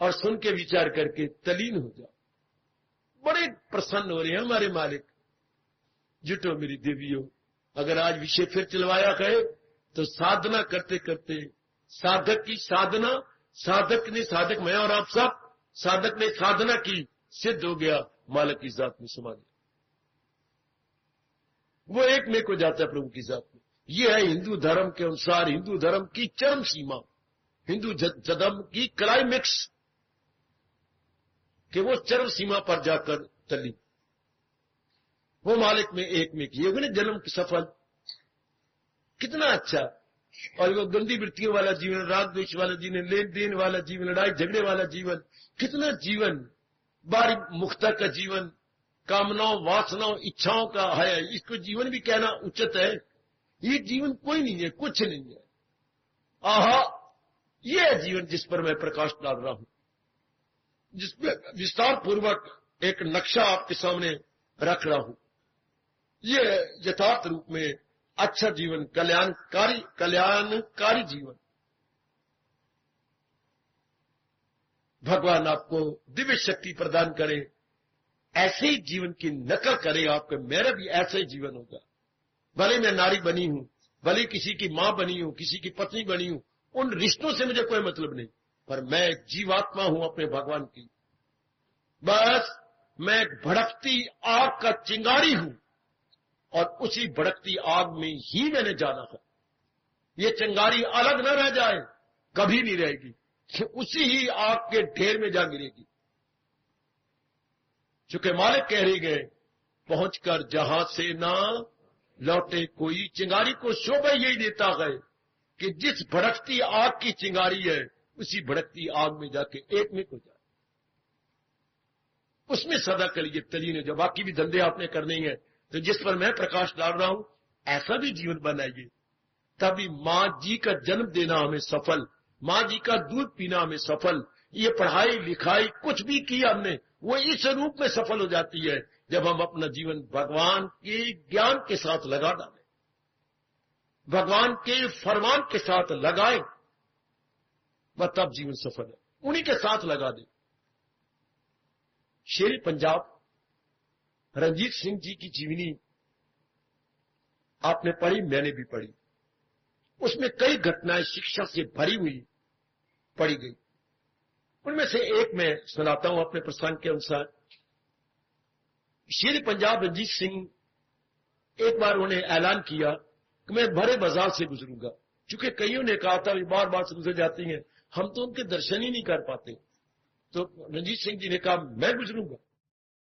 और सुन के विचार करके तलीन हो जाओ। बड़े प्रसन्न हो रहे हैं हमारे मालिक। जुटो मेरी देवियों, अगर आज विषय फिर चलवाया गए तो साधना करते करते साधक की साधना, साधक ने साधक, मैं और आप सब, साधक ने साधना की, सिद्ध हो गया, मालिक की जात में समा गया। वो एक में को जाता है प्रभु की जात में। ये है हिंदू धर्म के अनुसार हिंदू धर्म की चरम सीमा, हिंदू धर्म की क्लाइमेक्स, कि वो चरम सीमा पर जाकर चली। वो मालिक में एक में की होगी ना जन्म की सफल, कितना अच्छा। और वो गंदी वृत्तियों वाला जीवन, राग द्वेष वाला जीवन, लेन देन वाला जीवन, लड़ाई झगड़े वाला जीवन, कितना जीवन, बारी मुख्ता का जीवन, कामनाओं वासनाओं इच्छाओं का है, इसको जीवन भी कहना उचित है। ये जीवन कोई नहीं है, कुछ नहीं है। आहा, ये है जीवन जिस पर मैं प्रकाश डाल रहा हूं, जिसमें विस्तार पूर्वक एक नक्शा आपके सामने रख रहा हूं। ये यथार्थ रूप में अच्छा जीवन, कल्याणकारी जीवन। भगवान आपको दिव्य शक्ति प्रदान करे, ऐसे ही जीवन की नकल करे आपको। मेरा भी ऐसा ही जीवन होगा। भले मैं नारी बनी हूं, भले किसी की मां बनी हूं, किसी की पत्नी बनी हूं, उन रिश्तों से मुझे कोई मतलब नहीं, पर मैं एक जीवात्मा हूं अपने भगवान की। बस मैं एक भड़कती आग का चिंगारी हूं, और उसी भड़कती आग में ही मैंने जाना है। ये चिंगारी अलग न रह जाए, कभी नहीं रहेगी, उसी ही आग के ढेर में जा गिरेगी। चूंकि मालिक कह रही गए, पहुंचकर जहां से ना लौटे कोई। चिंगारी को शोभा यही देता है कि जिस भड़कती आग की चिंगारी है, उसी भड़कती आग में जाके एक में हो जाए। उसमें सदा के लिए तलीन है। जो बाकी भी धंधे आपने करने ही हैं, तो जिस पर मैं प्रकाश डाल रहा हूं, ऐसा भी जीवन बनाइए। तभी मां जी का जन्म देना हमें सफल, मां जी का दूध पीना हमें सफल, ये पढ़ाई लिखाई कुछ भी किया हमने, वो इस रूप में सफल हो जाती है जब हम अपना जीवन भगवान के ज्ञान के साथ लगा डालें, भगवान के फरमान के साथ लगाएं, वह तब जीवन सफल है। उन्हीं के साथ लगा दें। शेर पंजाब रणजीत सिंह जी की जीवनी आपने पढ़ी, मैंने भी पढ़ी। उसमें कई घटनाएं शिक्षा से भरी हुई पढ़ी गई। उनमें से एक मैं सुनाता हूं अपने प्रसंग के अनुसार। शेर पंजाब रणजीत सिंह, एक बार उन्होंने ऐलान किया कि मैं भरे बाजार से गुजरूंगा। चूंकि कईयों ने कहा था बार बार से गुजर जाती हैं, हम तो उनके दर्शन ही नहीं कर पाते। तो रणजीत सिंह जी ने कहा मैं गुजरूंगा।